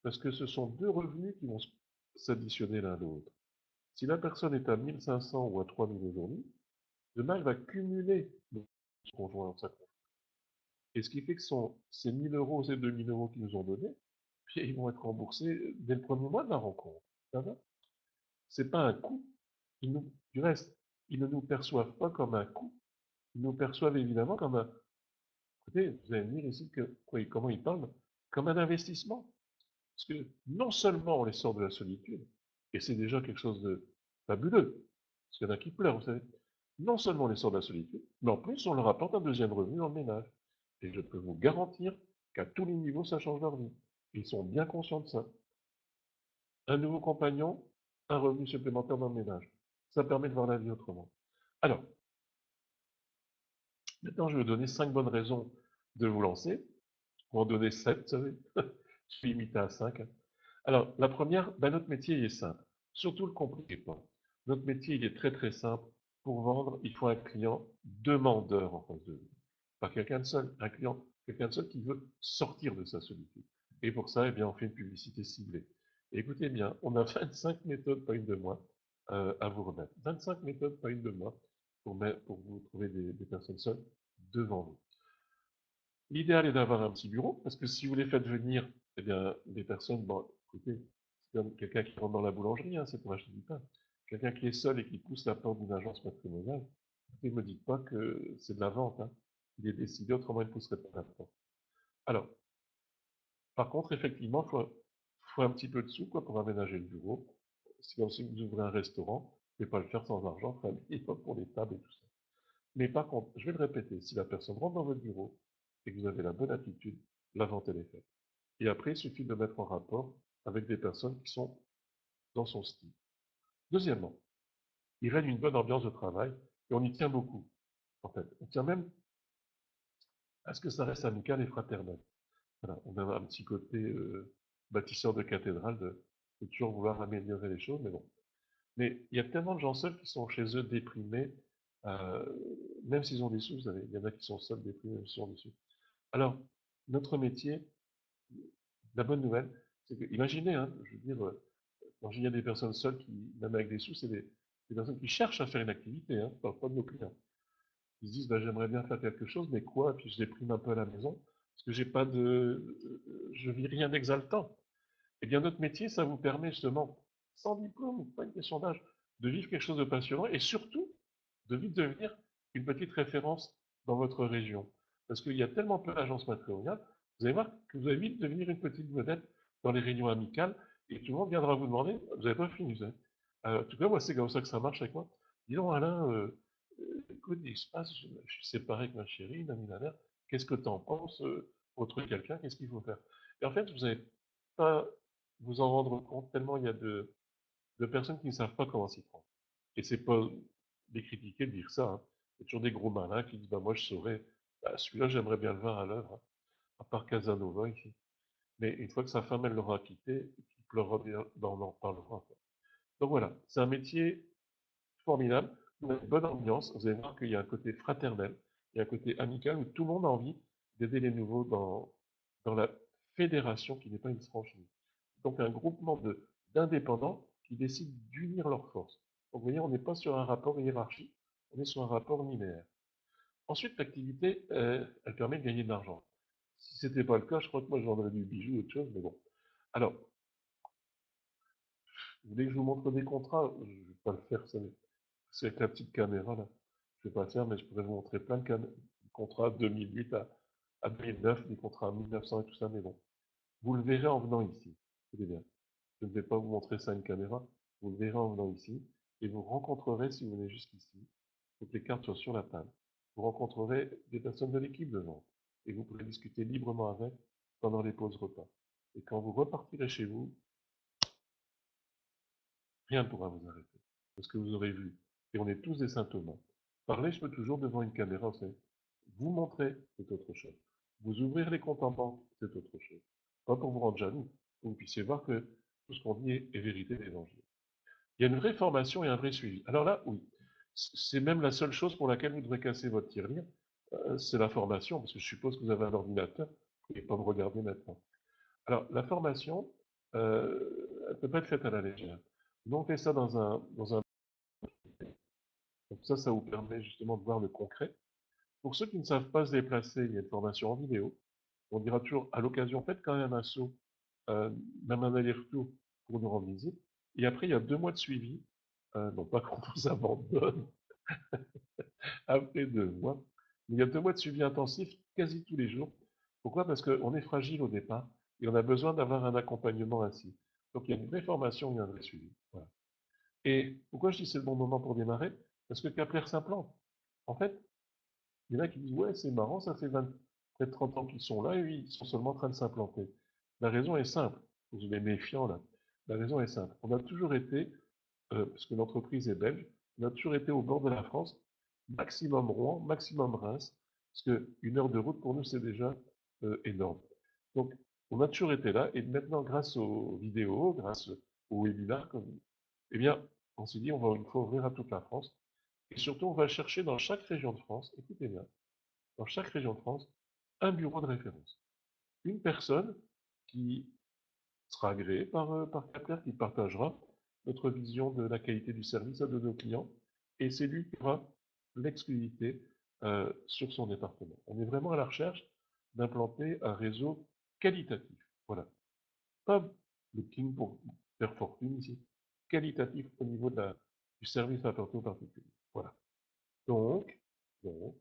S1: Parce que ce sont deux revenus qui vont s'additionner l'un à l'autre. Si la personne est à 1 500 ou à 3 000 aujourd'hui, demain elle va cumuler son conjoint. Et ce qui fait que ces 1000 euros, ces 2000 euros qu'ils nous ont donnés, puis ils vont être remboursés dès le premier mois de la rencontre. Ça va? C'est pas un coût. Du reste, ils ne nous perçoivent pas comme un coût. Ils nous perçoivent évidemment comme un. Écoutez, vous allez me dire ici comment ils parlent, comme un investissement. Parce que non seulement on les sort de la solitude, et c'est déjà quelque chose de fabuleux, parce qu'il y en a qui pleurent, vous savez. Non seulement on les sort de la solitude, mais en plus on leur apporte un deuxième revenu dans le ménage. Et je peux vous garantir qu'à tous les niveaux, ça change leur vie. Ils sont bien conscients de ça. Un nouveau compagnon, un revenu supplémentaire dans le ménage. Ça permet de voir la vie autrement. Alors, maintenant, je vais vous donner 5 bonnes raisons de vous lancer. Pour en donner 7, vous savez. Je suis limité à 5. Alors, la première, ben, notre métier il est simple. Surtout le compliquez pas. Notre métier, il est très très simple. Pour vendre, il faut un client demandeur en face de vous. Pas quelqu'un de seul, un client, quelqu'un de seul qui veut sortir de sa solitude. Et pour ça, eh bien, on fait une publicité ciblée. Et écoutez bien, on a 25 méthodes, pas une de moins, à vous remettre. 25 méthodes, pas une de moins, pour vous trouver des personnes seules devant vous. L'idéal est d'avoir un petit bureau, parce que si vous les faites venir, eh bien, des personnes, bon, écoutez, c'est comme quelqu'un qui rentre dans la boulangerie, hein, c'est pour acheter du pain. Quelqu'un qui est seul et qui pousse la porte d'une agence matrimoniale, ne me dites pas que c'est de la vente, hein. Il est décidé, autrement il ne pousserait pas la porte. Alors, par contre, effectivement, faut un petit peu de sous, quoi, pour aménager le bureau. C'est comme si vous ouvrez un restaurant, vous ne pouvez pas le faire sans argent, il faut pour les tables et tout ça. Mais par contre, je vais le répéter, si la personne rentre dans votre bureau et que vous avez la bonne attitude, la vente elle est faite. Et après, il suffit de mettre en rapport avec des personnes qui sont dans son style. Deuxièmement, il règne une bonne ambiance de travail et on y tient beaucoup. En fait, on tient même à ce que ça reste amical et fraternel. Voilà, on a un petit côté bâtisseur de cathédrale de toujours vouloir améliorer les choses, mais bon. Mais il y a tellement de gens seuls qui sont chez eux déprimés, euh, même s'ils ont des sous, vous savez, il y en a qui sont seuls déprimés, même s'ils ont des sous. Alors, notre métier, la bonne nouvelle, c'est que, imaginez, hein, je veux dire, quand il y a des personnes seules qui, même avec des sous, c'est des personnes qui cherchent à faire une activité, hein, pas de nos clients. Ils se disent, bah, j'aimerais bien faire quelque chose, mais quoi? Puis je déprime un peu à la maison, parce que j'ai pas de, je vis rien d'exaltant. Eh bien, notre métier, ça vous permet justement, sans diplôme, pas une question d'âge, de vivre quelque chose de passionnant et surtout de vite devenir une petite référence dans votre région. Parce qu'il y a tellement peu d'agences matrimoniales, vous allez voir que vous allez vite devenir une petite vedette dans les réunions amicales et tout le monde viendra vous demander, vous n'avez pas fini, vous savez. En tout cas, moi, c'est comme ça que ça marche avec moi. Dis donc, Alain, écoute, il se passe, je suis séparé avec ma chérie, nanani, nanana, qu'est-ce que tu en penses? Faut trouver quelqu'un, qu'est-ce qu'il faut faire? Et en fait, vous n'allez pas vous en rendre compte tellement il y a de personnes qui ne savent pas comment s'y prendre. Et c'est pas les critiquer de dire ça, hein. Il y a toujours des gros malins qui disent, bah, moi je saurais, bah, celui-là j'aimerais bien le voir à l'œuvre, hein, à part Casanova ici. Mais une fois que sa femme elle l'aura quitté, il pleurera bien, bah, on en parlera. Donc voilà, c'est un métier formidable, on a une bonne ambiance, vous allez voir qu'il y a un côté fraternel, il y a un côté amical où tout le monde a envie d'aider les nouveaux dans la fédération qui n'est pas une franchise. Donc un groupement d'indépendants qui décident d'unir leurs forces. Donc vous voyez, on n'est pas sur un rapport hiérarchique, on est sur un rapport linéaire. Ensuite, l'activité, elle permet de gagner de l'argent. Si ce n'était pas le cas, je crois que moi je vendrais du bijou ou autre chose, mais bon. Alors, vous voulez que je vous montre des contrats? Je ne vais pas le faire, ça. C'est avec la petite caméra là. Je ne vais pas le faire, mais je pourrais vous montrer plein de contrats 2008 à 2009, des contrats à 1900 et tout ça, mais bon. Vous le verrez en venant ici. Écoutez bien. Je ne vais pas vous montrer ça à une caméra. Vous le verrez en venant ici. Et vous rencontrerez, si vous venez jusqu'ici, toutes les cartes sont sur la table. Vous rencontrerez des personnes de l'équipe de vente. Et vous pourrez discuter librement avec pendant les pauses repas. Et quand vous repartirez chez vous, rien ne pourra vous arrêter. Parce que vous aurez vu. Et on est tous des saint Thomas. Parler, je peux toujours devant une caméra, vous savez. Vous montrer, c'est autre chose. Vous ouvrir les comptes en banque, c'est autre chose. Pas pour vous rendre jaloux, pour que vous puissiez voir que tout ce qu'on dit est vérité d'évangile. Il y a une vraie formation et un vrai suivi. Alors là, oui, c'est même la seule chose pour laquelle vous devrez casser votre tirelire, c'est la formation, parce que je suppose que vous avez un ordinateur, et pas me regarder maintenant. Alors, la formation, elle ne peut pas être faite à la légère. Nous, on fait ça dans un. Donc ça vous permet justement de voir le concret. Pour ceux qui ne savent pas se déplacer, il y a une formation en vidéo. On dira toujours, à l'occasion, faites quand même un saut, euh, même un aller-retour pour nous rendre visite. Et après, il y a 2 mois de suivi. Non pas qu'on vous abandonne après 2 mois, mais il y a 2 mois de suivi intensif quasi tous les jours. Pourquoi? Parce qu'on est fragile au départ et on a besoin d'avoir un accompagnement ainsi. Donc il y a une vraie formation, il y a un vrai suivi. Voilà. Et pourquoi je dis c'est le bon moment pour démarrer? Parce que Kepler s'implante. En fait, il y en a qui disent, ouais, c'est marrant, ça fait 20, près de 30 ans qu'ils sont là et ils sont seulement en train de s'implanter. La raison est simple. Vous les méfiants là. La raison est simple. On a toujours été, parce que l'entreprise est belge, on a toujours été au bord de la France, maximum Rouen, maximum Reims, parce qu'une heure de route pour nous c'est déjà énorme. Donc on a toujours été là et maintenant grâce aux vidéos, grâce aux webinars, eh bien on s'est dit on va une fois ouvrir à toute la France et surtout on va chercher dans chaque région de France, écoutez bien, dans chaque région de France, un bureau de référence. Une personne qui sera agréée par Kepler, qui partagera notre vision de la qualité du service à de nos clients, et c'est lui qui aura l'exclusivité sur son département. On est vraiment à la recherche d'implanter un réseau qualitatif. Voilà. Pas le king pour faire fortune ici. Qualitatif au niveau du service apporté aux particuliers. Voilà. Donc, donc,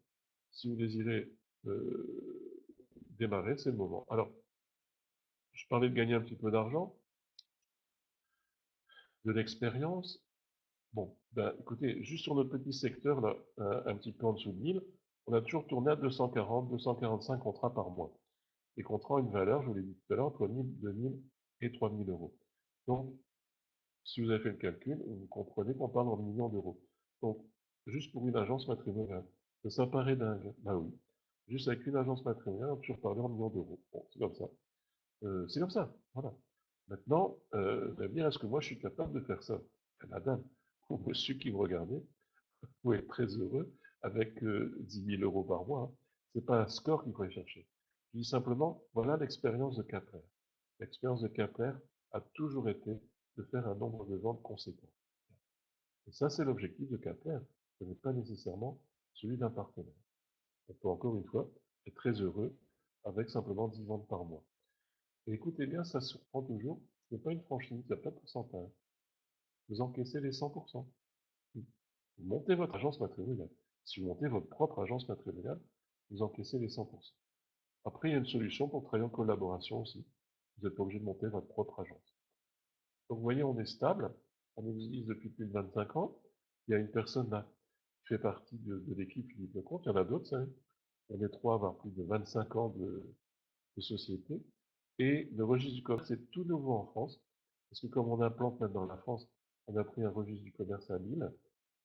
S1: si vous désirez démarrer, c'est le moment. Alors, je parlais de gagner un petit peu d'argent, de l'expérience. Bon, ben, écoutez, juste sur notre petit secteur, là, un petit peu en dessous de 1000, on a toujours tourné à 240, 245 contrats par mois. Les contrats ont une valeur, je vous l'ai dit tout à l'heure, entre 1000, 2000 et 3000 euros. Donc, si vous avez fait le calcul, vous comprenez qu'on parle en millions d'euros. Donc, juste pour une agence matrimoniale, ça paraît dingue. Bah oui. Juste avec une agence matrimoniale, on a toujours parlé en millions d'euros. Bon, c'est comme ça. C'est comme ça. Voilà. Maintenant, vous allez me dire, est-ce que moi je suis capable de faire ça? Madame, ou monsieur qui me regardez, vous pouvez être très heureux avec 10 000 euros par mois. Hein. C'est pas un score qu'il faut aller chercher. Je dis simplement, voilà l'expérience de Kepler. L'expérience de Kepler a toujours été de faire un nombre de ventes conséquent. Et ça, c'est l'objectif de Kepler. Ce n'est pas nécessairement celui d'un partenaire. On peut encore une fois être très heureux avec simplement 10 ventes par mois. Et écoutez bien, ça se surprend toujours. Ce n'est pas une franchise, il n'y a pas de pourcentage. Vous encaissez les 100%. Vous montez votre agence matrimoniale. Si vous montez votre propre agence matrimoniale, vous encaissez les 100%. Après, il y a une solution pour travailler en collaboration aussi. Vous n'êtes pas obligé de monter votre propre agence. Donc, vous voyez, on est stable. On existe depuis plus de 25 ans. Il y a une personne là qui fait partie de l'équipe Philippe Lecomte. Il y en a d'autres, ça. On est 3 à avoir plus de 25 ans de société. Et le registre du commerce est tout nouveau en France. Parce que comme on implante maintenant la France, on a pris un registre du commerce à Lille.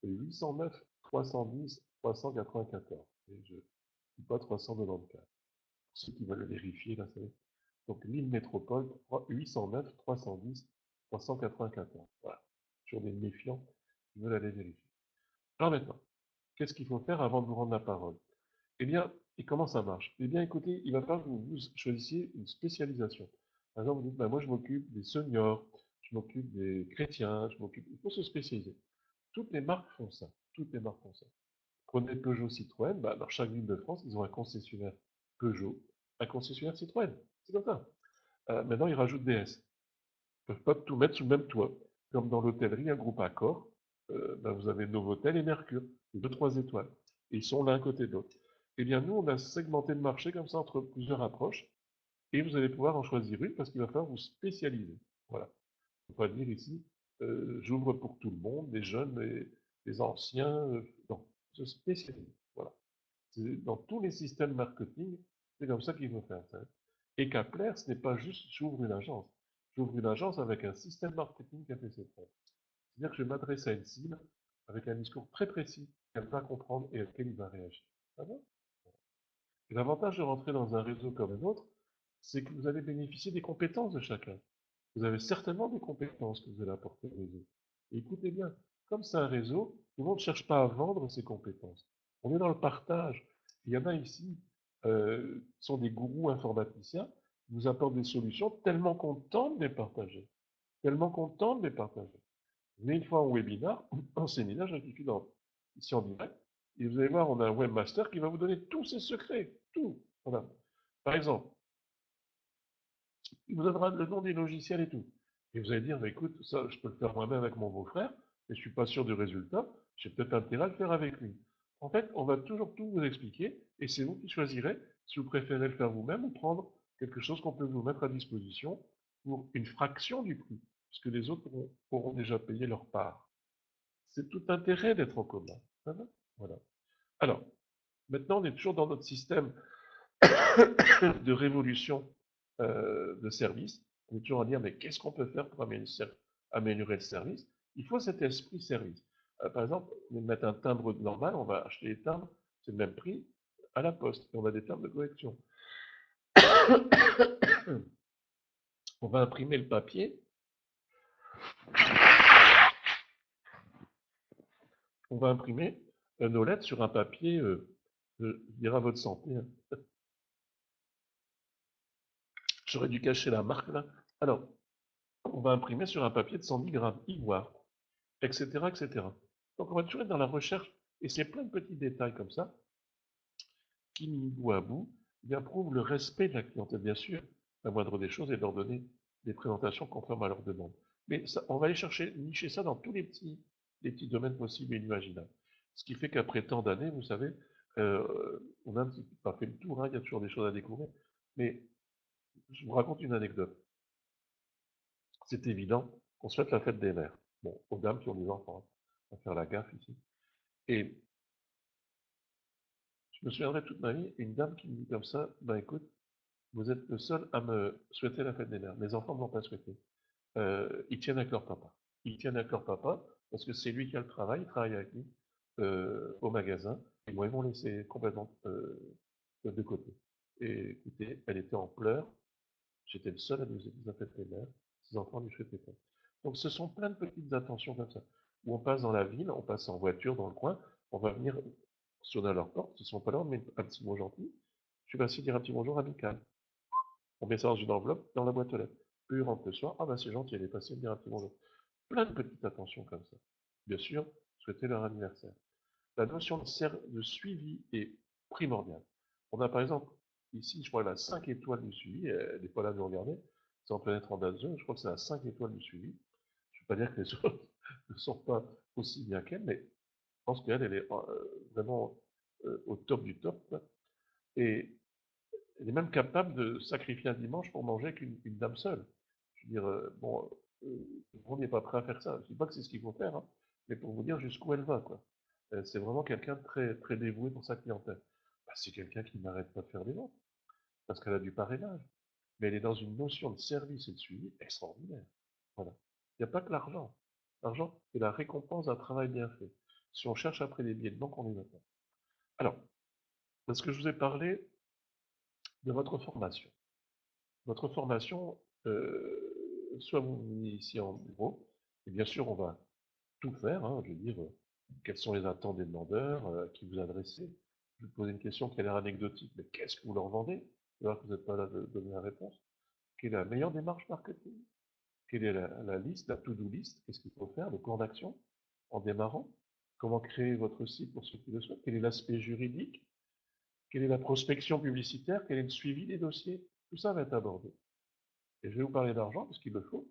S1: Et 809 310 394. Et je ne dis pas 394. Pour ceux qui veulent le vérifier, là, c'est donc Lille Métropole, 809 310 394. Voilà. Sur des méfiants qui veulent aller vérifier. Alors maintenant, qu'est-ce qu'il faut faire avant de vous rendre la parole? Eh bien, et comment ça marche? Eh bien, écoutez, il va falloir que vous choisissiez une spécialisation. Par exemple, vous dites, bah, moi, je m'occupe des seniors, je m'occupe des chrétiens, je m'occupe. Il faut se spécialiser. Toutes les marques font ça. Toutes les marques font ça. Prenez Peugeot Citroën, bah, dans chaque ville de France, ils ont un concessionnaire Peugeot, un concessionnaire Citroën. C'est comme ça. Maintenant, ils rajoutent DS. Ils ne peuvent pas tout mettre sous le même toit. Comme dans l'hôtellerie, un groupe Accor, bah, vous avez Novotel et Mercure, 2, 3 étoiles. Et ils sont l'un à côté de l'autre. Eh bien, nous, on a segmenté le marché comme ça entre plusieurs approches, et vous allez pouvoir en choisir une parce qu'il va falloir vous spécialiser. Voilà. On va dire ici, j'ouvre pour tout le monde, les jeunes, les anciens. Non, se spécialise. Voilà. Dans tous les systèmes marketing, c'est comme ça qu'il faut faire ça. Et Kepler, ce n'est pas juste j'ouvre une agence. J'ouvre une agence avec un système marketing qui a fait ses preuves. C'est-à-dire que je m'adresse à une cible avec un discours très précis qu'elle va comprendre et auquel il va réagir. Ça va? Et l'avantage de rentrer dans un réseau comme un autre, c'est que vous allez bénéficier des compétences de chacun. Vous avez certainement des compétences que vous allez apporter au réseau. Et écoutez bien, comme c'est un réseau, tout le monde ne cherche pas à vendre ses compétences. On est dans le partage. Il y en a ici qui sont des gourous informaticiens, qui vous apportent des solutions tellement contents de les partager. Tellement contents de les partager. Venez une fois en webinar, en séminaire, j'indique ici en direct, Et vous allez voir, on a un webmaster qui va vous donner tous ses secrets, tout. Voilà. Par exemple, il vous donnera le nom des logiciels et tout. Et vous allez dire, bah, écoute, ça, je peux le faire moi-même avec mon beau-frère, mais je suis pas sûr du résultat, j'ai peut-être intérêt à le faire avec lui. En fait, on va toujours tout vous expliquer, et c'est vous qui choisirez si vous préférez le faire vous-même ou prendre quelque chose qu'on peut vous mettre à disposition pour une fraction du prix, puisque les autres auront déjà payé leur part. C'est tout intérêt d'être en commun. Ça va. Voilà. Alors, maintenant, on est toujours dans notre système de révolution de service. On est toujours à dire, mais qu'est-ce qu'on peut faire pour améliorer le service? Il faut cet esprit service. Par exemple, au lieu de mettre un timbre normal, on va acheter des timbres, c'est le même prix, à la poste, et on a des timbres de correction. On va imprimer le papier, on va imprimer nos lettres sur un papier, je dirais à votre santé, hein. J'aurais dû cacher la marque là. Alors, on va imprimer sur un papier de 110 grammes, ivoire, etc., etc. Donc on va toujours être dans la recherche, et c'est plein de petits détails comme ça, qui, mis bout à bout, eh bien, prouvent le respect de la clientèle, bien sûr. La moindre des choses est de leur donner des présentations conformes à leurs demandes. Mais ça, on va aller chercher, nicher ça dans tous les petits domaines possibles et imaginables. Ce qui fait qu'après tant d'années, vous savez, on a un petit peu pas fait le tour, hein, il y a toujours des choses à découvrir. Mais je vous raconte une anecdote. C'est évident qu'on souhaite la fête des mères. Bon, aux dames qui ont des enfants, hein. On va faire la gaffe ici. Et je me souviendrai toute ma vie, une dame qui me dit comme ça, ben écoute, vous êtes le seul à me souhaiter la fête des mères. Mes enfants ne l'ont pas souhaité. Ils tiennent avec leur papa. Ils tiennent avec leur papa parce que c'est lui qui a le travail, il travaille avec lui au magasin. Et moi, ils vont laisser complètement de côté. Et écoutez, elle était en pleurs. J'étais le seul à nous souhaiter la fête des mères. Ses enfants ne lui souhaitaient pas. Donc ce sont plein de petites attentions comme ça. Où on passe dans la ville, on passe en voiture dans le coin, on va venir sonner à leur porte, ils ne sont pas là, on met un petit mot gentil. Je suis passé dire un petit bonjour amical. On met ça dans une enveloppe, dans la boîte aux lettres. Eux, ils rentrent le soir, ah bah c'est gentil, elle est passée dire un petit bonjour. Plein de petites attentions comme ça. Bien sûr, souhaiter leur anniversaire. La notion de suivi est primordiale. On a par exemple, ici, je crois, la 5 étoiles du suivi, elle n'est pas là de nous regarder, c'est en planète Randazzo, je crois que c'est la 5 étoiles du suivi. Je ne veux pas dire que les autres ne sont pas aussi bien qu'elle, mais je pense qu'elle, elle est vraiment au top du top. Et elle est même capable de sacrifier un dimanche pour manger qu'une dame seule. Je veux dire, bon, tout le monde n'est pas prêt à faire ça. Je ne dis pas que c'est ce qu'il faut faire, hein, mais pour vous dire jusqu'où elle va, quoi. C'est vraiment quelqu'un de très, très dévoué pour sa clientèle. Bah, c'est quelqu'un qui n'arrête pas de faire des ventes, parce qu'elle a du parrainage. Mais elle est dans une notion de service et de suivi extraordinaire. Voilà. Il n'y a pas que l'argent. L'argent, c'est la récompense d'un travail bien fait. Si on cherche après les billets de banque, on les a pas. Alors, parce que je vous ai parlé de votre formation. Votre formation, soit vous venez ici en bureau, et bien sûr, on va tout faire, hein, je veux dire, quelles sont les attentes des demandeurs, à qui vous adressez. Je vais vous poser une question qui a l'air anecdotique, mais qu'est-ce que vous leur vendez? C'est vrai que vous n'êtes pas là de donner la réponse. Quelle est la meilleure démarche marketing? Quelle est la liste, la to-do list? Qu'est-ce qu'il faut faire? Le plan d'action en démarrant? Comment créer votre site pour ceux qui le souhaitent? Quel est l'aspect juridique? Quelle est la prospection publicitaire? Quel est le suivi des dossiers? Tout ça va être abordé. Et je vais vous parler d'argent parce qu'il le faut.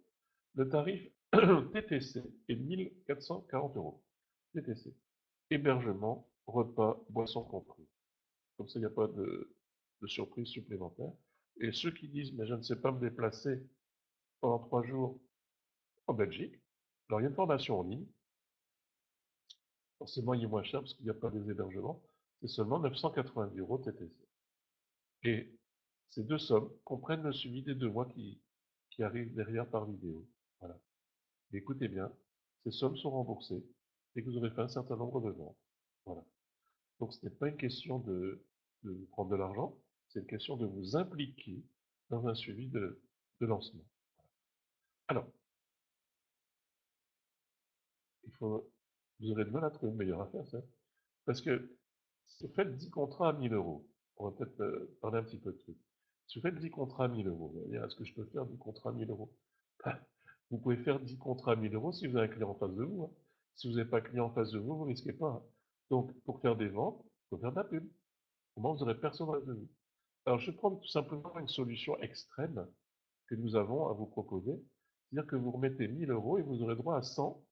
S1: Le tarif TTC est de 1440 euros. TTC. Hébergement, repas, boissons compris. Comme ça, il n'y a pas de surprise supplémentaire. Et ceux qui disent, mais je ne sais pas me déplacer pendant 3 jours en Belgique, alors il y a une formation en ligne. Forcément, il est moins cher parce qu'il n'y a pas des hébergements. C'est seulement 990 euros TTC. Et ces deux sommes comprennent le suivi des 2 mois qui arrivent derrière par vidéo. Voilà. Et écoutez bien, ces sommes sont remboursées dès que vous aurez fait un certain nombre de ventes. Voilà. Donc ce n'est pas une question de prendre de l'argent, c'est une question de vous impliquer dans un suivi de lancement. Alors, vous aurez de mal à trouver une meilleure affaire, ça. Parce que si vous faites 10 contrats à 1000 euros, on va peut-être parler un petit peu de trucs. Si vous faites 10 contrats à 1000 euros, vous allez dire, est-ce que je peux faire 10 contrats à 1000 euros? Vous pouvez faire 10 contrats à 1000 euros si vous avez un client en face de vous, hein. Si vous n'avez pas de client en face de vous, vous ne risquez pas, hein. Donc, pour faire des ventes, il faut faire de la pub. Comment vous n'aurez personne en face de vous? Alors, je vais prendre tout simplement une solution extrême que nous avons à vous proposer. C'est-à-dire que vous remettez 1000 euros et vous aurez droit à 100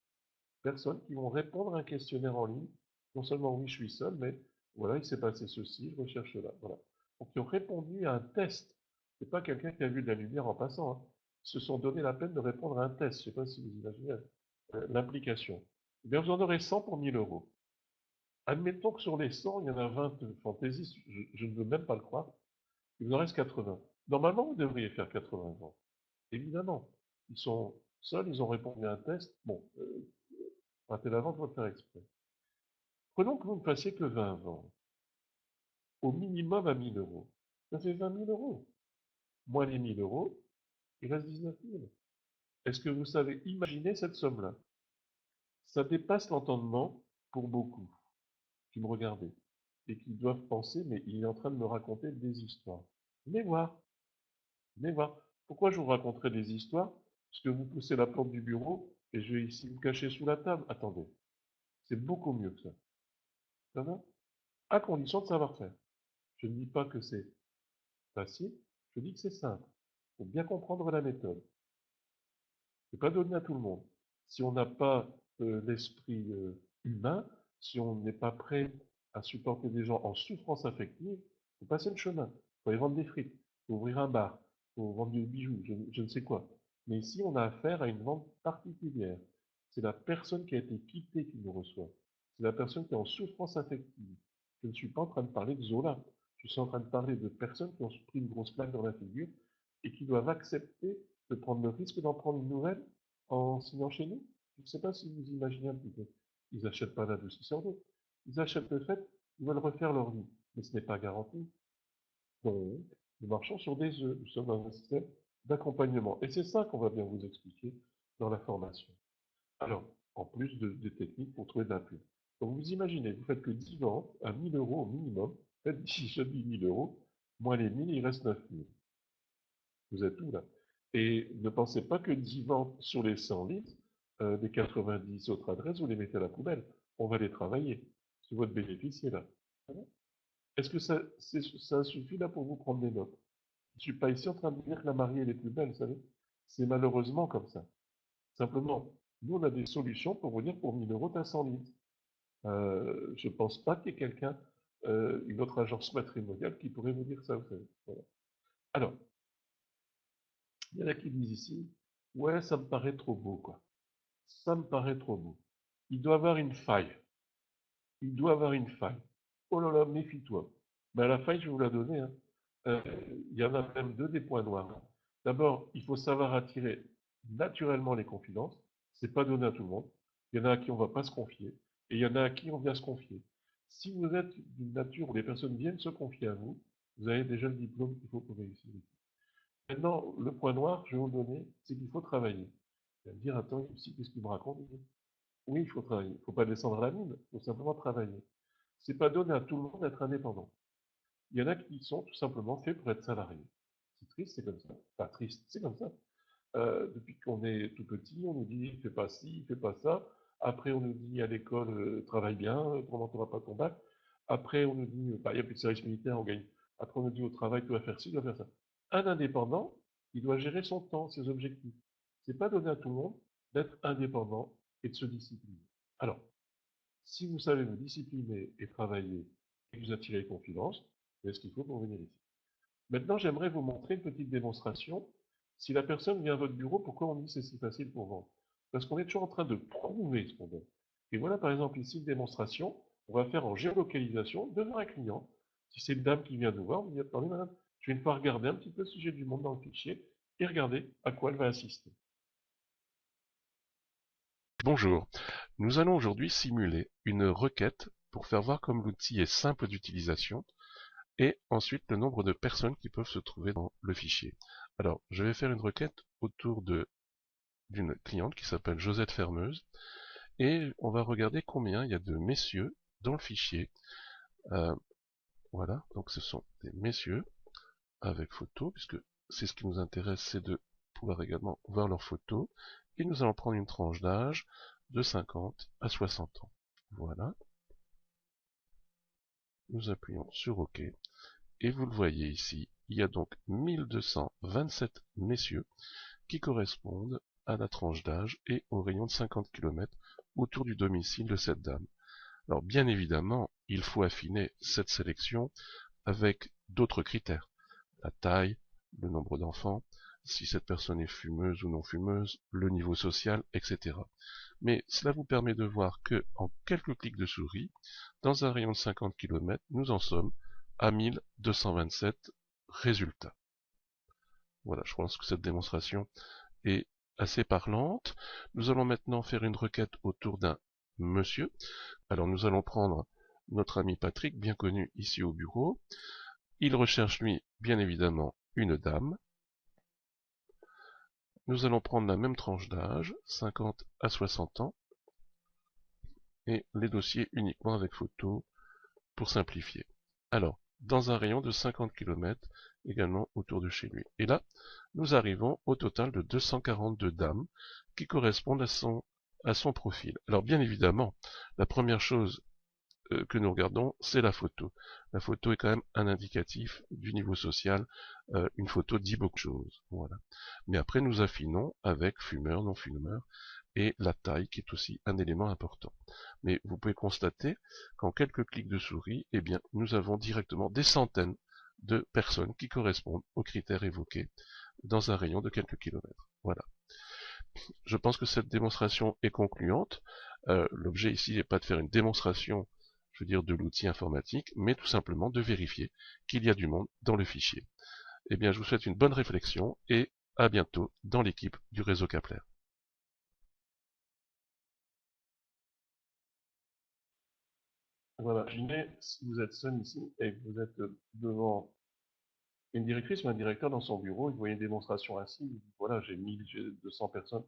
S1: personnes qui vont répondre à un questionnaire en ligne. Non seulement oui, je suis seul, mais voilà, il s'est passé ceci, je recherche cela. Voilà. Donc, ils ont répondu à un test. Ce n'est pas quelqu'un qui a vu de la lumière en passant, hein. Ils se sont donné la peine de répondre à un test. Je ne sais pas si vous imaginez l'implication. Eh bien, vous en aurez 100 pour 1000 euros. Admettons que sur les 100, il y en a 20 fantaisistes, je ne veux même pas le croire, il vous en reste 80. Normalement, vous devriez faire 80 ventes. Évidemment, ils sont seuls, ils ont répondu à un test. Bon, rater la vente, il faut le faire exprès. Prenons que vous ne fassiez que 20 ventes, au minimum à 1000 euros. Ça fait 20 000 euros. Moins les 1000 euros, il reste 19 000. Est-ce que vous savez imaginer cette somme-là? Ça dépasse l'entendement pour beaucoup qui me regardaient et qui doivent penser, mais il est en train de me raconter des histoires. Venez voir, venez voir. Pourquoi je vous raconterai des histoires? Parce que vous poussez la porte du bureau et je vais ici me cacher sous la table. Attendez, c'est beaucoup mieux que ça. Ça va? À condition de savoir faire. Je ne dis pas que c'est facile, je dis que c'est simple. Il faut bien comprendre la méthode. C'est pas donné à tout le monde. Si on n'a pas l'esprit humain, si on n'est pas prêt à supporter des gens en souffrance affective, il faut passer le chemin. Il faut aller vendre des frites, il faut ouvrir un bar, il faut vendre des bijoux, je ne sais quoi. Mais ici, on a affaire à une vente particulière. C'est la personne qui a été quittée qui nous reçoit. C'est la personne qui est en souffrance affective. Je ne suis pas en train de parler de Zola. Je suis en train de parler de personnes qui ont pris une grosse claque dans la figure et qui doivent accepter de prendre le risque d'en prendre une nouvelle en signant chez nous. Je ne sais pas si vous imaginez un petit peu. Ils n'achètent pas l'adoucisseur d'eau. Ils achètent le fait qu'ils veulent refaire leur vie. Mais ce n'est pas garanti. Donc, nous marchons sur des œufs. Nous sommes dans un système d'accompagnement. Et c'est ça qu'on va bien vous expliquer dans la formation. Alors, en plus des techniques pour trouver de la pub. Donc, vous imaginez, vous faites que 10 ventes à 1000 euros au minimum. Faites, si je dis 1000 euros, moins les 1000, il reste 9000. Vous êtes où là? Et ne pensez pas que 10 ventes sur les 100 litres, des 90 autres adresses, vous les mettez à la poubelle. On va les travailler. Si votre bénéfice est là. Est-ce que ça suffit là pour vous prendre des notes? Je ne suis pas ici en train de dire que la mariée elle est plus belle, vous savez. C'est malheureusement comme ça. Simplement, nous on a des solutions pour vous dire pour 1000 euros, tu as 100 litres. Je ne pense pas qu'il y ait quelqu'un, une autre agence matrimoniale qui pourrait vous dire ça, vous savez. Voilà. Alors, il y en a qui disent ici, ouais, ça me paraît trop beau, quoi. Ça me paraît trop beau. Il doit avoir une faille. Il doit avoir une faille. Oh là là, méfie-toi. Ben, la faille, je vais vous la donner, hein. Euh, il y en a même deux des points noirs. D'abord, il faut savoir attirer naturellement les confidences. C'est pas donné à tout le monde. Il y en a à qui on va pas se confier, et il y en a à qui on vient se confier. Si vous êtes d'une nature où les personnes viennent se confier à vous, vous avez déjà le diplôme qu'il faut pour réussir. Maintenant, le point noir, je vais vous le donner, c'est qu'il faut travailler. Vous allez me dire, attends, ici, qu'est-ce qu'il me raconte? Oui, il faut travailler. Il ne faut pas descendre à la mine, il faut simplement travailler. C'est pas donné à tout le monde d'être indépendant. Il y en a qui sont tout simplement faits pour être salariés. C'est triste, c'est comme ça. Pas triste, c'est comme ça. Depuis qu'on est tout petit, on nous dit, fais pas ci, fais pas ça. Après, on nous dit à l'école, travaille bien, pendant tu n'auras pas ton bac. Après, on nous dit, bah, il n'y a plus de service militaire, on gagne. Après, on nous dit au travail, tu dois faire ci, tu dois faire ça. Un indépendant, il doit gérer son temps, ses objectifs. C'est pas donné à tout le monde d'être indépendant et de se discipliner. Alors, si vous savez vous discipliner et travailler et que vous attirez les confidences, c'est ce qu'il faut pour venir ici. Maintenant, j'aimerais vous montrer une petite démonstration. Si la personne vient à votre bureau, pourquoi on dit que c'est si facile pour vendre? Parce qu'on est toujours en train de prouver ce qu'on donne. Et voilà, par exemple, ici, une démonstration. On va faire en géolocalisation devant un client. Si c'est une dame qui vient nous voir, on dit, attendez, madame, je vais une fois regarder un petit peu si j'ai du monde dans le fichier et regarder à quoi elle va assister. Bonjour, nous allons aujourd'hui simuler une requête pour faire voir comme l'outil est simple d'utilisation et ensuite le nombre de personnes qui peuvent se trouver dans le fichier. Alors, je vais faire une requête autour d'une cliente qui s'appelle Josette Fermeuse et on va regarder combien il y a de messieurs dans le fichier. Voilà, donc ce sont des messieurs avec photo, puisque c'est ce qui nous intéresse, c'est de pouvoir également voir leurs photos. Et nous allons prendre une tranche d'âge de 50 à 60 ans. Voilà.
S2: Nous appuyons sur OK. Et vous le voyez ici, il y a donc 1227 messieurs qui correspondent à la tranche d'âge et au rayon de 50 km autour du domicile de cette dame. Alors bien évidemment, il faut affiner cette sélection avec d'autres critères. La taille, le nombre d'enfants, si cette personne est fumeuse ou non fumeuse, le niveau social, etc. Mais cela vous permet de voir que, en quelques clics de souris, dans un rayon de 50 km, nous en sommes à 1227 résultats. Voilà, je pense que cette démonstration est assez parlante. Nous allons maintenant faire une requête autour d'un monsieur. Alors nous allons prendre notre ami Patrick, bien connu ici au bureau. Il recherche lui, bien évidemment, une dame. Nous allons prendre la même tranche d'âge, 50 à 60 ans, et les dossiers uniquement avec photo pour simplifier. Alors, dans un rayon de 50 km également autour de chez lui. Et là, nous arrivons au total de 242 dames qui correspondent à son profil. Alors bien évidemment, la première chose que nous regardons, c'est la photo. La photo est quand même un indicatif du niveau social. Une photo dit beaucoup de choses. Voilà. Mais après, nous affinons avec fumeur, non fumeur, et la taille qui est aussi un élément important. Mais vous pouvez constater qu'en quelques clics de souris, eh bien, nous avons directement des centaines de personnes qui correspondent aux critères évoqués dans un rayon de quelques kilomètres. Voilà. Je pense que cette démonstration est concluante. L'objet ici n'est pas de faire une démonstration, je veux dire, de l'outil informatique, mais tout simplement de vérifier qu'il y a du monde dans le fichier. Eh bien, je vous souhaite une bonne réflexion et à bientôt dans l'équipe du réseau Kepler.
S1: Voilà, imaginez si vous êtes seul ici et que vous êtes devant une directrice ou un directeur dans son bureau, et vous voyez une démonstration ainsi, vous dites, voilà, j'ai 1000, j'ai 200 personnes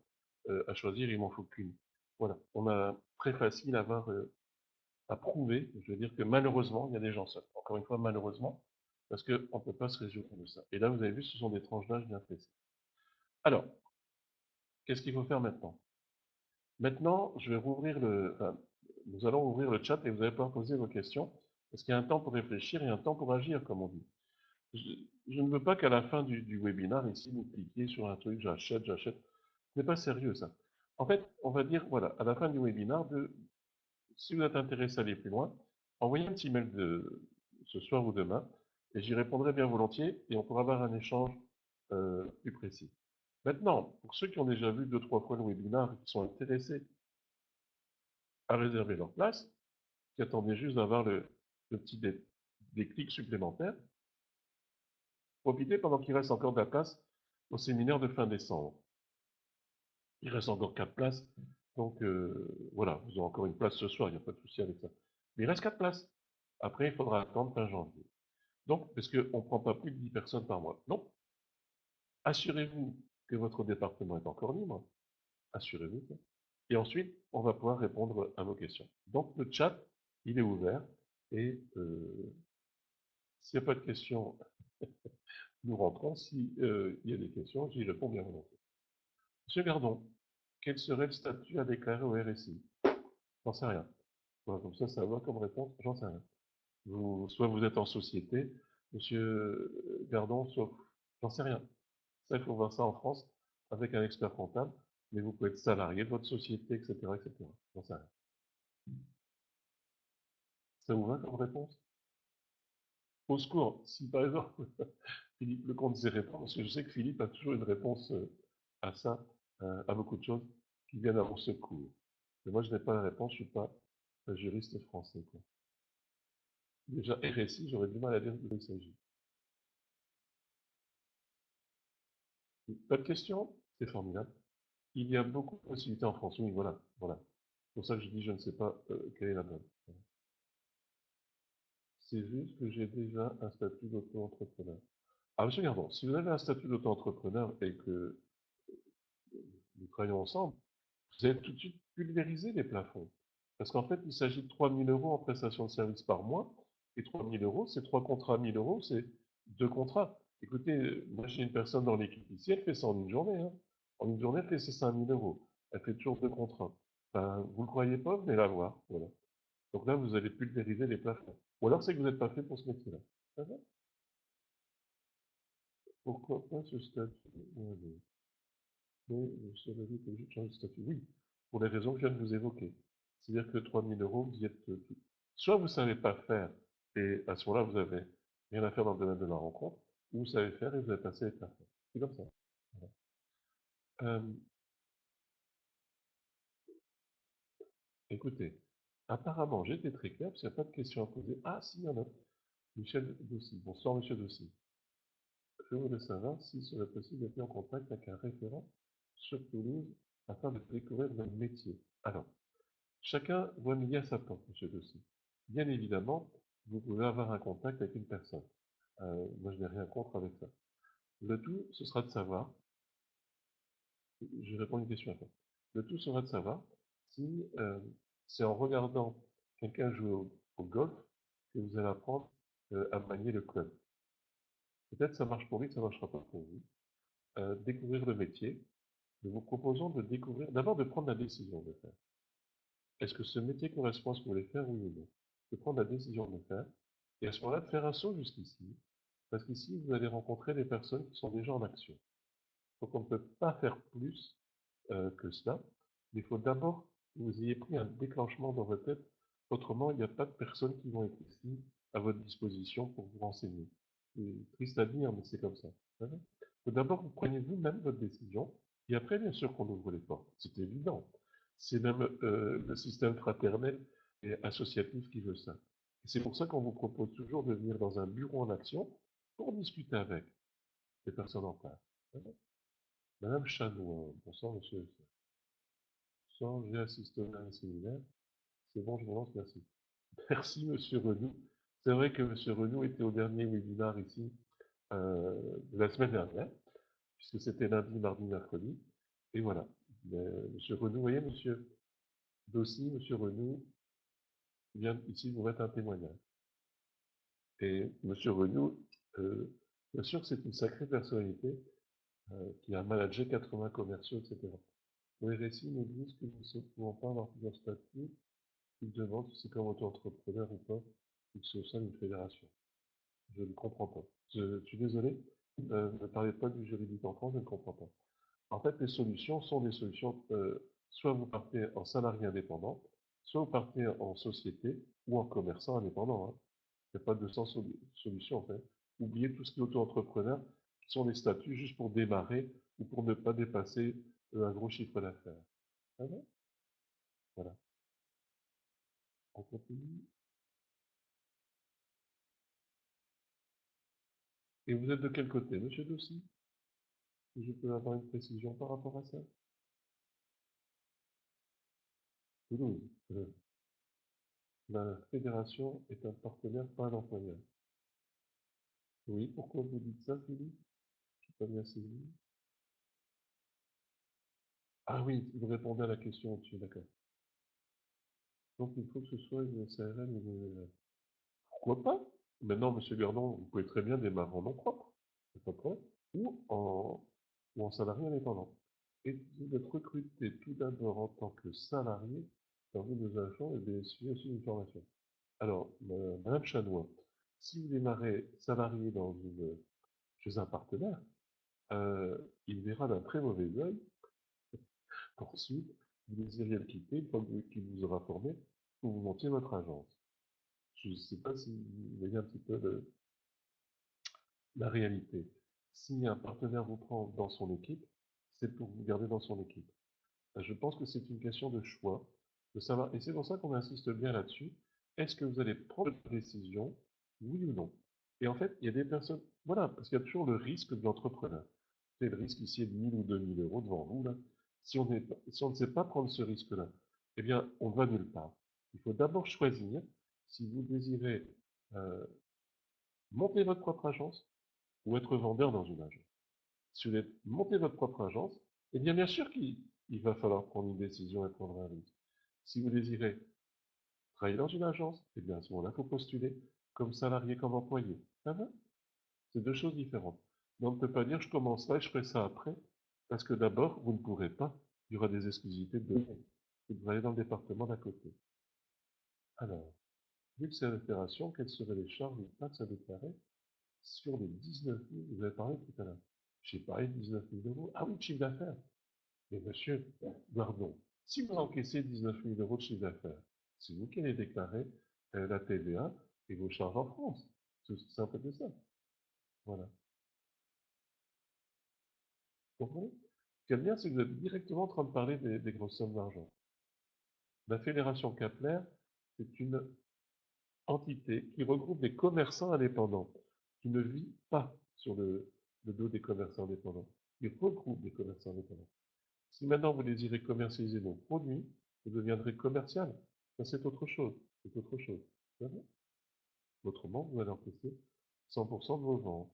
S1: à choisir, il m'en faut qu'une. Voilà, on a très facile à prouver, je veux dire que malheureusement, il y a des gens seuls. Encore une fois, malheureusement, parce qu'on ne peut pas se résoudre de ça. Et là, vous avez vu, ce sont des tranches d'âge bien précises. Alors, qu'est-ce qu'il faut faire maintenant? Maintenant, je vais rouvrir enfin, nous allons ouvrir le chat et vous allez pouvoir poser vos questions, parce qu'il y a un temps pour réfléchir et un temps pour agir, comme on dit. Je ne veux pas qu'à la fin du webinaire, ici, vous cliquiez sur un truc, j'achète, j'achète. Ce n'est pas sérieux, ça. En fait, on va dire, voilà, à la fin du webinaire, si vous êtes intéressé à aller plus loin, envoyez un petit mail ce soir ou demain, et j'y répondrai bien volontiers, et on pourra avoir un échange plus précis. Maintenant, pour ceux qui ont déjà vu deux, trois fois le webinaire et qui sont intéressés à réserver leur place, qui attendaient juste d'avoir le petit déclic supplémentaire, profitez pendant qu'il reste encore de la place au séminaire de fin décembre. Il reste encore 4 places, donc voilà, vous aurez encore une place ce soir, il n'y a pas de souci avec ça. Mais il reste 4 places. Après, il faudra attendre fin janvier. Donc, parce qu'on ne prend pas plus de 10 personnes par mois. Non, assurez-vous que votre département est encore libre. Assurez-vous. Et ensuite, on va pouvoir répondre à vos questions. Donc, le chat, il est ouvert. Et s'il n'y a pas de questions, nous rentrons. S'il y a des questions, j'y réponds bien volontiers. Monsieur Gardon, quel serait le statut à déclarer au RSI? J'en sais rien. Voilà, comme ça va comme réponse, j'en sais rien. Soit vous êtes en société, monsieur Gardon, soit j'en sais rien. Ça, il faut voir ça en France avec un expert comptable, mais vous pouvez être salarié de votre société, etc., etc. J'en sais rien. Ça vous va comme réponse? Au secours, si par exemple Philippe Lecomte sait répondre, parce que je sais que Philippe a toujours une réponse à ça, à beaucoup de choses qui viennent à mon secours. Mais moi, je n'ai pas la réponse, je ne suis pas un juriste français, quoi. Déjà, RSI, j'aurais du mal à dire de quoi il s'agit. Pas de questions? C'est formidable. Il y a beaucoup de possibilités en France. Oui, voilà, voilà. C'est pour ça que je dis, je ne sais pas quelle est la bonne. C'est juste que j'ai déjà un statut d'auto-entrepreneur. Ah, monsieur Gardon, si vous avez un statut d'auto-entrepreneur et que nous travaillons ensemble, vous allez tout de suite pulvériser les plafonds. Parce qu'en fait, il s'agit de 3 000 euros en prestation de service par mois. Et 3 000 euros, c'est 3 contrats 1 000 euros, c'est 2 contrats. Écoutez, moi j'ai une personne dans l'équipe ici, elle fait ça en une journée, hein. En une journée, elle fait ses 5 000 euros. Elle fait toujours 2 contrats. Ben, vous ne le croyez pas, venez la voir. Voilà. Donc là, vous allez pulvériser les plafonds. Ou alors c'est que vous n'êtes pas fait pour ce métier-là. Ça va? Pourquoi pas ce statut? Ouais, mais je serais dit que j'ai changé de statut. Oui, pour les raisons que je viens de vous évoquer. C'est-à-dire que 3000 euros, vous y êtes tout. Soit vous ne savez pas faire, et à ce moment-là, vous avez rien à faire dans le domaine de la rencontre, ou vous savez faire et vous êtes assez éclaté. C'est comme ça. Voilà. Euh, écoutez, apparemment, j'ai été très clair, parce qu'il n'y a pas de questions à poser. Ah, si, il y en a. Michel Dossi. Bonsoir, Monsieur Dossi. Je voudrais savoir si serait possible d'être en contact avec un référent sur Toulouse afin de découvrir le métier. Alors, chacun voit midi à sa porte, Monsieur Dossi. Bien évidemment, vous pouvez avoir un contact avec une personne. Moi, je n'ai rien contre avec ça. Le tout, ce sera de savoir, je réponds à une question après. Le tout sera de savoir si c'est en regardant quelqu'un jouer au golf que vous allez apprendre à manier le club. Peut-être ça marche pour lui, que ça ne marchera pas pour vous. Découvrir le métier. Nous vous proposons de découvrir, d'abord de prendre la décision de faire. Est-ce que ce métier correspond à ce que vous voulez faire, oui ou non? De prendre la décision de le faire, et à ce moment-là de faire un saut jusqu'ici, parce qu'ici, vous allez rencontrer des personnes qui sont déjà en action. Donc on ne peut pas faire plus que cela. Il faut d'abord que vous ayez pris un déclenchement dans votre tête, autrement il n'y a pas de personnes qui vont être ici à votre disposition pour vous renseigner. C'est triste à dire, mais c'est comme ça. Il faut d'abord que vous preniez vous-même votre décision, et après, bien sûr, qu'on ouvre les portes. C'est évident. C'est même le système fraternel et associatif qui veut ça. Et c'est pour ça qu'on vous propose toujours de venir dans un bureau en action pour discuter avec les personnes en place. Madame Chanoine, bonsoir monsieur. Bonsoir, j'ai assisté à un séminaire. C'est bon, je vous lance, merci. Merci monsieur Renou. C'est vrai que monsieur Renou était au dernier webinaire ici de la semaine dernière, puisque c'était lundi, mardi, mercredi. Et voilà. Mais, monsieur Renou, vous voyez, monsieur Dossi, monsieur Renou vient ici vous mettre un témoignage. Et monsieur Renou, bien sûr que c'est une sacrée personnalité qui a managé 80 commerciaux, etc. Les récits nous disent que nous ne pouvons pas avoir plusieurs statuts. Ils demandent si c'est comme auto-entrepreneur ou pas, ou que c'est au sein d'une fédération. Je ne comprends pas. Je suis désolé, ne parlez pas du juridique en France, je ne comprends pas. En fait, les solutions sont des solutions, soit vous partez en salarié indépendant, soit vous partez en société ou en commerçant indépendant. Hein. Il n'y a pas de solution en fait. Oubliez tout ce qui est auto-entrepreneur, qui sont des statuts juste pour démarrer ou pour ne pas dépasser un gros chiffre d'affaires. Ah bon. Voilà. On continue. Et vous êtes de quel côté, monsieur Dossi? Si je peux avoir une précision par rapport à ça? Toulouse. La fédération est un partenaire, pas un employeur. Oui, pourquoi vous dites ça, Philippe? Je suis pas bien saisi. Ah oui, vous répondez à la question au-dessus, d'accord. Donc il faut que ce soit une SARL ou une... Pourquoi pas? Maintenant, monsieur Gardon, vous pouvez très bien démarrer en nom propre, c'est pas de problème, ou en salarié indépendant. Et d'être recruté tout d'abord en tant que salarié dans une de nos agences et bénéficier aussi d'une formation. Alors, Madame Chanois, si vous démarrez salarié chez un partenaire, il verra d'un très mauvais œil qu'ensuite, vous désiriez le quitter une fois qu'il vous aura formé pour vous monter votre agence. Je ne sais pas si vous voyez un petit peu la réalité. Si un partenaire vous prend dans son équipe, c'est pour vous garder dans son équipe. Je pense que c'est une question de choix, de savoir, et c'est pour ça qu'on insiste bien là-dessus. Est-ce que vous allez prendre une décision, oui ou non? Et en fait, il y a des personnes, voilà, parce qu'il y a toujours le risque de l'entrepreneur. C'est le risque ici est de 1000 ou 2000 euros devant vous, là. Si on ne sait pas prendre ce risque-là, eh bien, on ne va nulle part. Il faut d'abord choisir si vous désirez euh, monter votre propre agence ou être vendeur dans une agence. Si vous voulez monter votre propre agence, eh bien sûr qu'il va falloir prendre une décision et prendre un risque. Si vous désirez travailler dans une agence, eh bien à ce moment-là, il faut postuler comme salarié, comme employé. Ça va? C'est deux choses différentes. Mais on ne peut pas dire je commencerai, je ferai ça après, parce que d'abord, vous ne pourrez pas. Il y aura des exclusivités de données. Vous devez aller dans le département d'à côté. Alors, vu que c'est la déclaration, quelles seraient les charges de taxes à déclarer sur les 19 000, vous avez parlé tout à l'heure. J'ai parlé de 19 000 euros. Ah oui, de chiffre d'affaires. Mais monsieur, pardon, si vous encaissez 19 000 euros de chiffre d'affaires, c'est vous qui allez déclarer la TVA et vos charges en France. C'est un peu de ça. Voilà. Vous comprenez? Ce qui est bien, c'est que vous êtes directement en train de parler des grosses sommes d'argent. La Fédération Capillaire, c'est une entité qui regroupe des commerçants indépendants, qui ne vit pas sur le dos des commerçants indépendants. Il regroupe des commerçants indépendants. Si maintenant vous désirez commercialiser vos produits, vous deviendrez commercial. Ça, c'est autre chose. C'est autre chose. Autrement, vous allez encaisser 100% de vos ventes.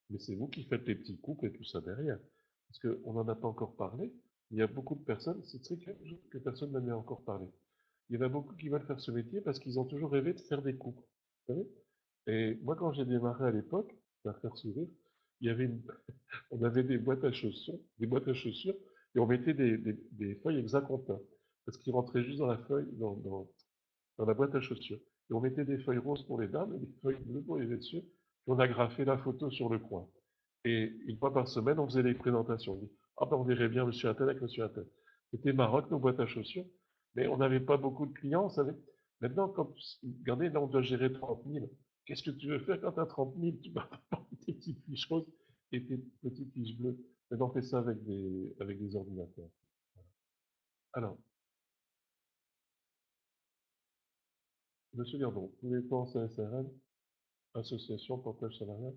S1: Mais c'est vous qui faites les petits coups et tout ça derrière. Parce qu'on n'en a pas encore parlé. Il y a beaucoup de personnes, c'est très quelque chose que personne n'en a encore parlé. Il y en a beaucoup qui veulent faire ce métier parce qu'ils ont toujours rêvé de faire des coupes. Vous savez? Et moi, quand j'ai démarré à l'époque, ça va faire sourire, il y avait on avait des boîtes à chaussures, et on mettait des feuilles hexacontins. Parce qu'ils rentraient juste dans la feuille, dans la boîte à chaussures. Et on mettait des feuilles roses pour les dames et des feuilles bleues pour les messieurs. Puis on agrafait la photo sur le coin. Et une fois par semaine, on faisait des présentations. On dit, ah ben on verrait bien monsieur Attel avec monsieur Attel. C'était Maroc, nos boîtes à chaussures. Mais on n'avait pas beaucoup de clients, vous savez. Maintenant, regardez, là, on doit gérer 30 000. Qu'est-ce que tu veux faire quand tu as 30 000? Tu vas prendre tes petites fiches roses et tes petites fiches bleues. Maintenant, on fait ça avec des ordinateurs. Alors, monsieur Gardon, tous les dépenses à SRL, association portage salarial,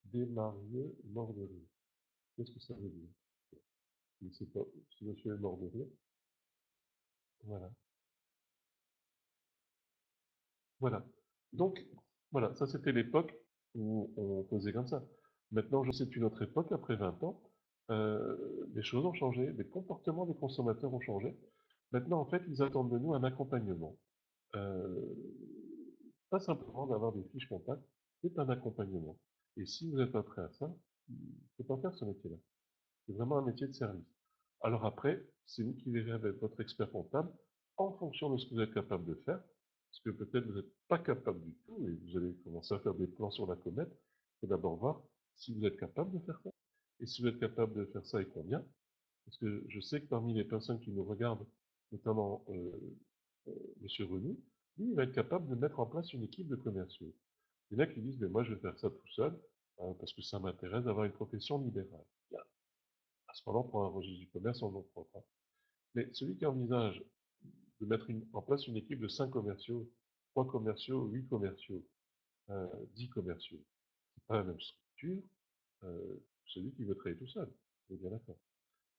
S1: démarieux mort de rire. Qu'est-ce que ça veut dire? Je ne sais pas si monsieur est mort de rire. Voilà. Voilà. Donc, voilà, ça c'était l'époque où on faisait comme ça. Maintenant, je sais une autre époque, après 20 ans, les choses ont changé, les comportements des consommateurs ont changé. Maintenant, en fait, ils attendent de nous un accompagnement. Euh, Pas simplement d'avoir des fiches contacts, c'est un accompagnement. Et si vous n'êtes pas prêt à ça, il ne faut pas faire ce métier-là. C'est vraiment un métier de service. Alors après, c'est vous qui verrez avec votre expert comptable en fonction de ce que vous êtes capable de faire, parce que peut-être vous n'êtes pas capable du tout et vous allez commencer à faire des plans sur la comète. Il faut d'abord voir si vous êtes capable de faire ça. Et si vous êtes capable de faire ça et combien, parce que je sais que parmi les personnes qui nous regardent, notamment M. Renou, lui, il va être capable de mettre en place une équipe de commerciaux. Il y en a qui disent, mais moi je vais faire ça tout seul, parce que ça m'intéresse d'avoir une profession libérale. Bien. À ce moment-là, on prend un registre du commerce en nom propre. Hein. Mais celui qui envisage de mettre en place une équipe de 5 commerciaux, 3 commerciaux, 8 commerciaux, 10 commerciaux, c'est pas la même structure, euh, celui qui veut travailler tout seul. On est bien d'accord.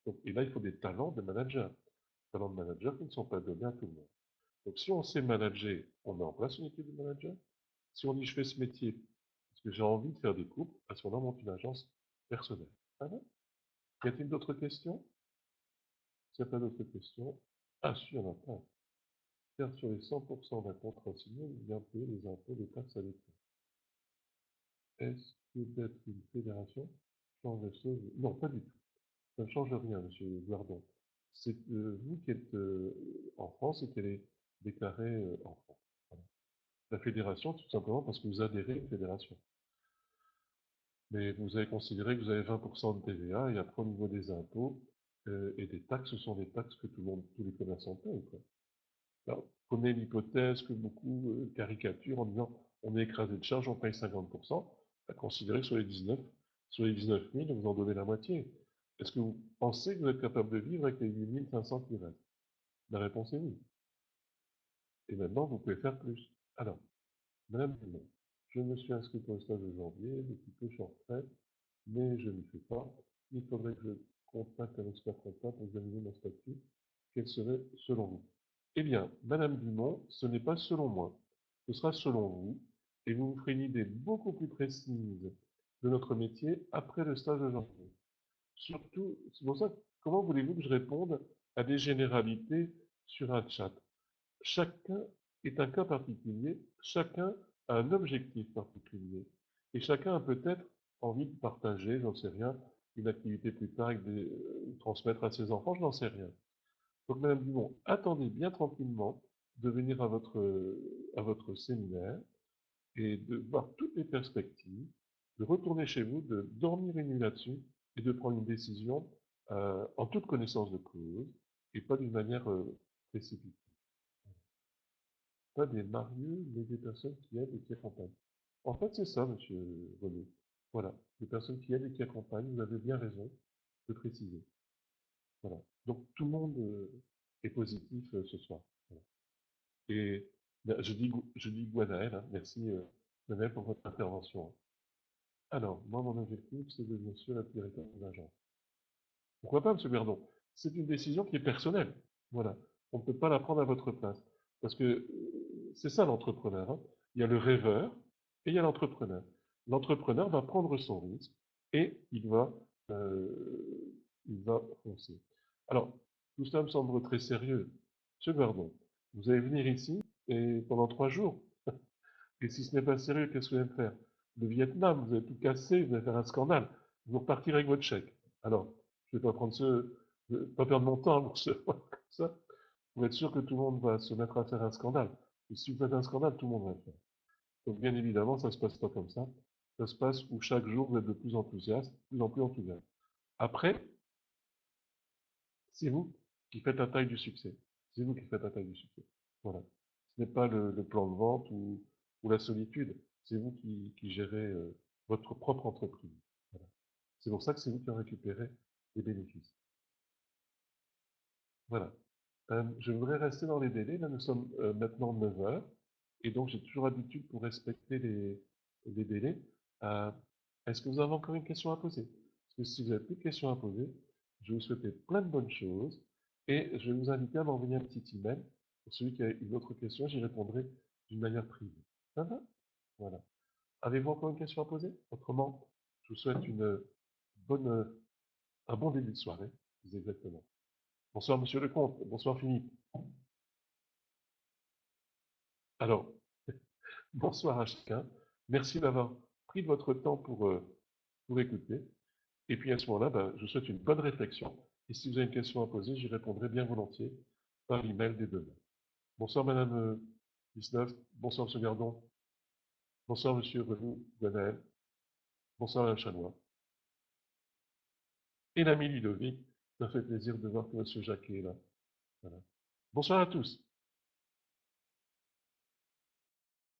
S1: Donc, et là, il faut des talents de manager. Des talents de manager qui ne sont pas donnés à tout le monde. Donc, si on sait manager, on met en place une équipe de managers. Si on dit je fais ce métier parce que j'ai envie de faire des coupes, à ce moment-là, on monte une agence personnelle. Ah bon. Y a-t-il d'autres questions? S'il n'y a pas d'autres questions, ah, si, il y en a plein. Faire sur les 100% d'un contrat signé, bien payer les impôts des taxes à l'État. Est-ce que d'être une fédération change les choses? Non, pas du tout. Ça ne change rien, monsieur Guardon. C'est vous qui êtes en France et qui allez déclarer en France. Voilà. La fédération, tout simplement parce que vous adhérez à une fédération. Mais vous avez considéré que vous avez 20% de TVA et après au niveau des impôts et des taxes, ce sont des taxes que tout le monde, tous les commerçants payent, quoi. Alors, prenez l'hypothèse que beaucoup caricaturent en disant on est écrasé de charges, on paye 50%, à considérer que sur les 19 000, vous en donnez la moitié. Est-ce que vous pensez que vous êtes capable de vivre avec les 8 500 qui restent? La réponse est oui. Et maintenant, vous pouvez faire plus. Alors, Madame Dumont, je me suis inscrit pour le stage de janvier, depuis peu je suis en retraite, mais je n'y fais pas. Il faudrait que je contacte un expert comptable pour examiner mon statut. Quel serait selon vous? Eh bien, Madame Dumont, ce n'est pas selon moi. Ce sera selon vous, et vous vous ferez une idée beaucoup plus précise de notre métier après le stage de janvier. Surtout, c'est pour ça, comment voulez-vous que je réponde à des généralités sur un chat? Chacun est un cas particulier, chacun a un objectif particulier, et chacun a peut-être envie de partager, j'en sais rien, une activité plus tard, transmettre à ses enfants, je n'en sais rien. Donc, Madame Dumont, attendez bien tranquillement de venir à votre séminaire et de voir toutes les perspectives, de retourner chez vous, de dormir une nuit là-dessus et de prendre une décision en toute connaissance de cause et pas d'une manière précipitée. Pas des marieux, mais des personnes qui aident et qui accompagnent. En fait, c'est ça, monsieur Renaud. Voilà, des personnes qui aident et qui accompagnent, vous avez bien raison de préciser. Voilà. Donc tout le monde est positif ce soir. Voilà. Et ben, je dis Gwenaël, hein, merci Gwenaël pour votre intervention. Hein. Alors, moi, mon objectif, c'est de devenir sûr être directeur de l'agence. Pourquoi pas, monsieur Berdon? C'est une décision qui est personnelle. Voilà. On ne peut pas la prendre à votre place. Parce que c'est ça l'entrepreneur. Hein. Il y a le rêveur et il y a l'entrepreneur. L'entrepreneur va prendre son risque et euh, il va foncer. Alors, tout cela me semble très sérieux. Monsieur Berdon, vous allez venir ici et pendant 3 jours. Et si ce n'est pas sérieux, qu'est-ce que vous allez faire? Le Vietnam, vous allez tout casser, vous allez faire un scandale. Vous repartirez avec votre chèque. Alors, je ne vais pas prendre pas perdre mon temps pour ce, comme ça, pour être sûr que tout le monde va se mettre à faire un scandale. Et si vous faites un scandale, tout le monde va le faire. Donc, bien évidemment, ça ne se passe pas comme ça. Ça se passe où chaque jour, vous êtes de plus enthousiaste, de plus en plus enthousiaste. Après, c'est vous qui faites la taille du succès. C'est vous qui faites la taille du succès. Voilà. Ce n'est pas le plan de vente ou la solitude. C'est vous qui gérez votre propre entreprise. Voilà. C'est pour ça que c'est vous qui en récupérez les bénéfices. Voilà. Je voudrais rester dans les délais. Là, nous sommes maintenant 9 heures. Et donc, j'ai toujours l'habitude pour respecter les délais. Euh, Est-ce que vous avez encore une question à poser? Parce que si vous n'avez plus de questions à poser, je vais vous souhaiter plein de bonnes choses. Et je vais vous inviter à m'envoyer un petit email. Pour celui qui a une autre question, j'y répondrai d'une manière privée. Ça va? Voilà. Avez-vous encore une question à poser? Autrement, je vous souhaite bonne, un bon début de soirée. Exactement. Bonsoir, monsieur le comte. Bonsoir, Philippe. Alors, bonsoir à chacun. Merci d'avoir pris de votre temps pour écouter. Et puis à ce moment-là, ben, je vous souhaite une bonne réflexion. Et si vous avez une question à poser, j'y répondrai bien volontiers par email dès demain. Bonsoir, madame 19. Bonsoir, monsieur Gardon. Bonsoir, monsieur Renou Gwenaël. Bonsoir, madame Chanois. Et l'ami Ludovic. Ça fait plaisir de voir que monsieur Jacquet est là. Voilà. Bonsoir à tous.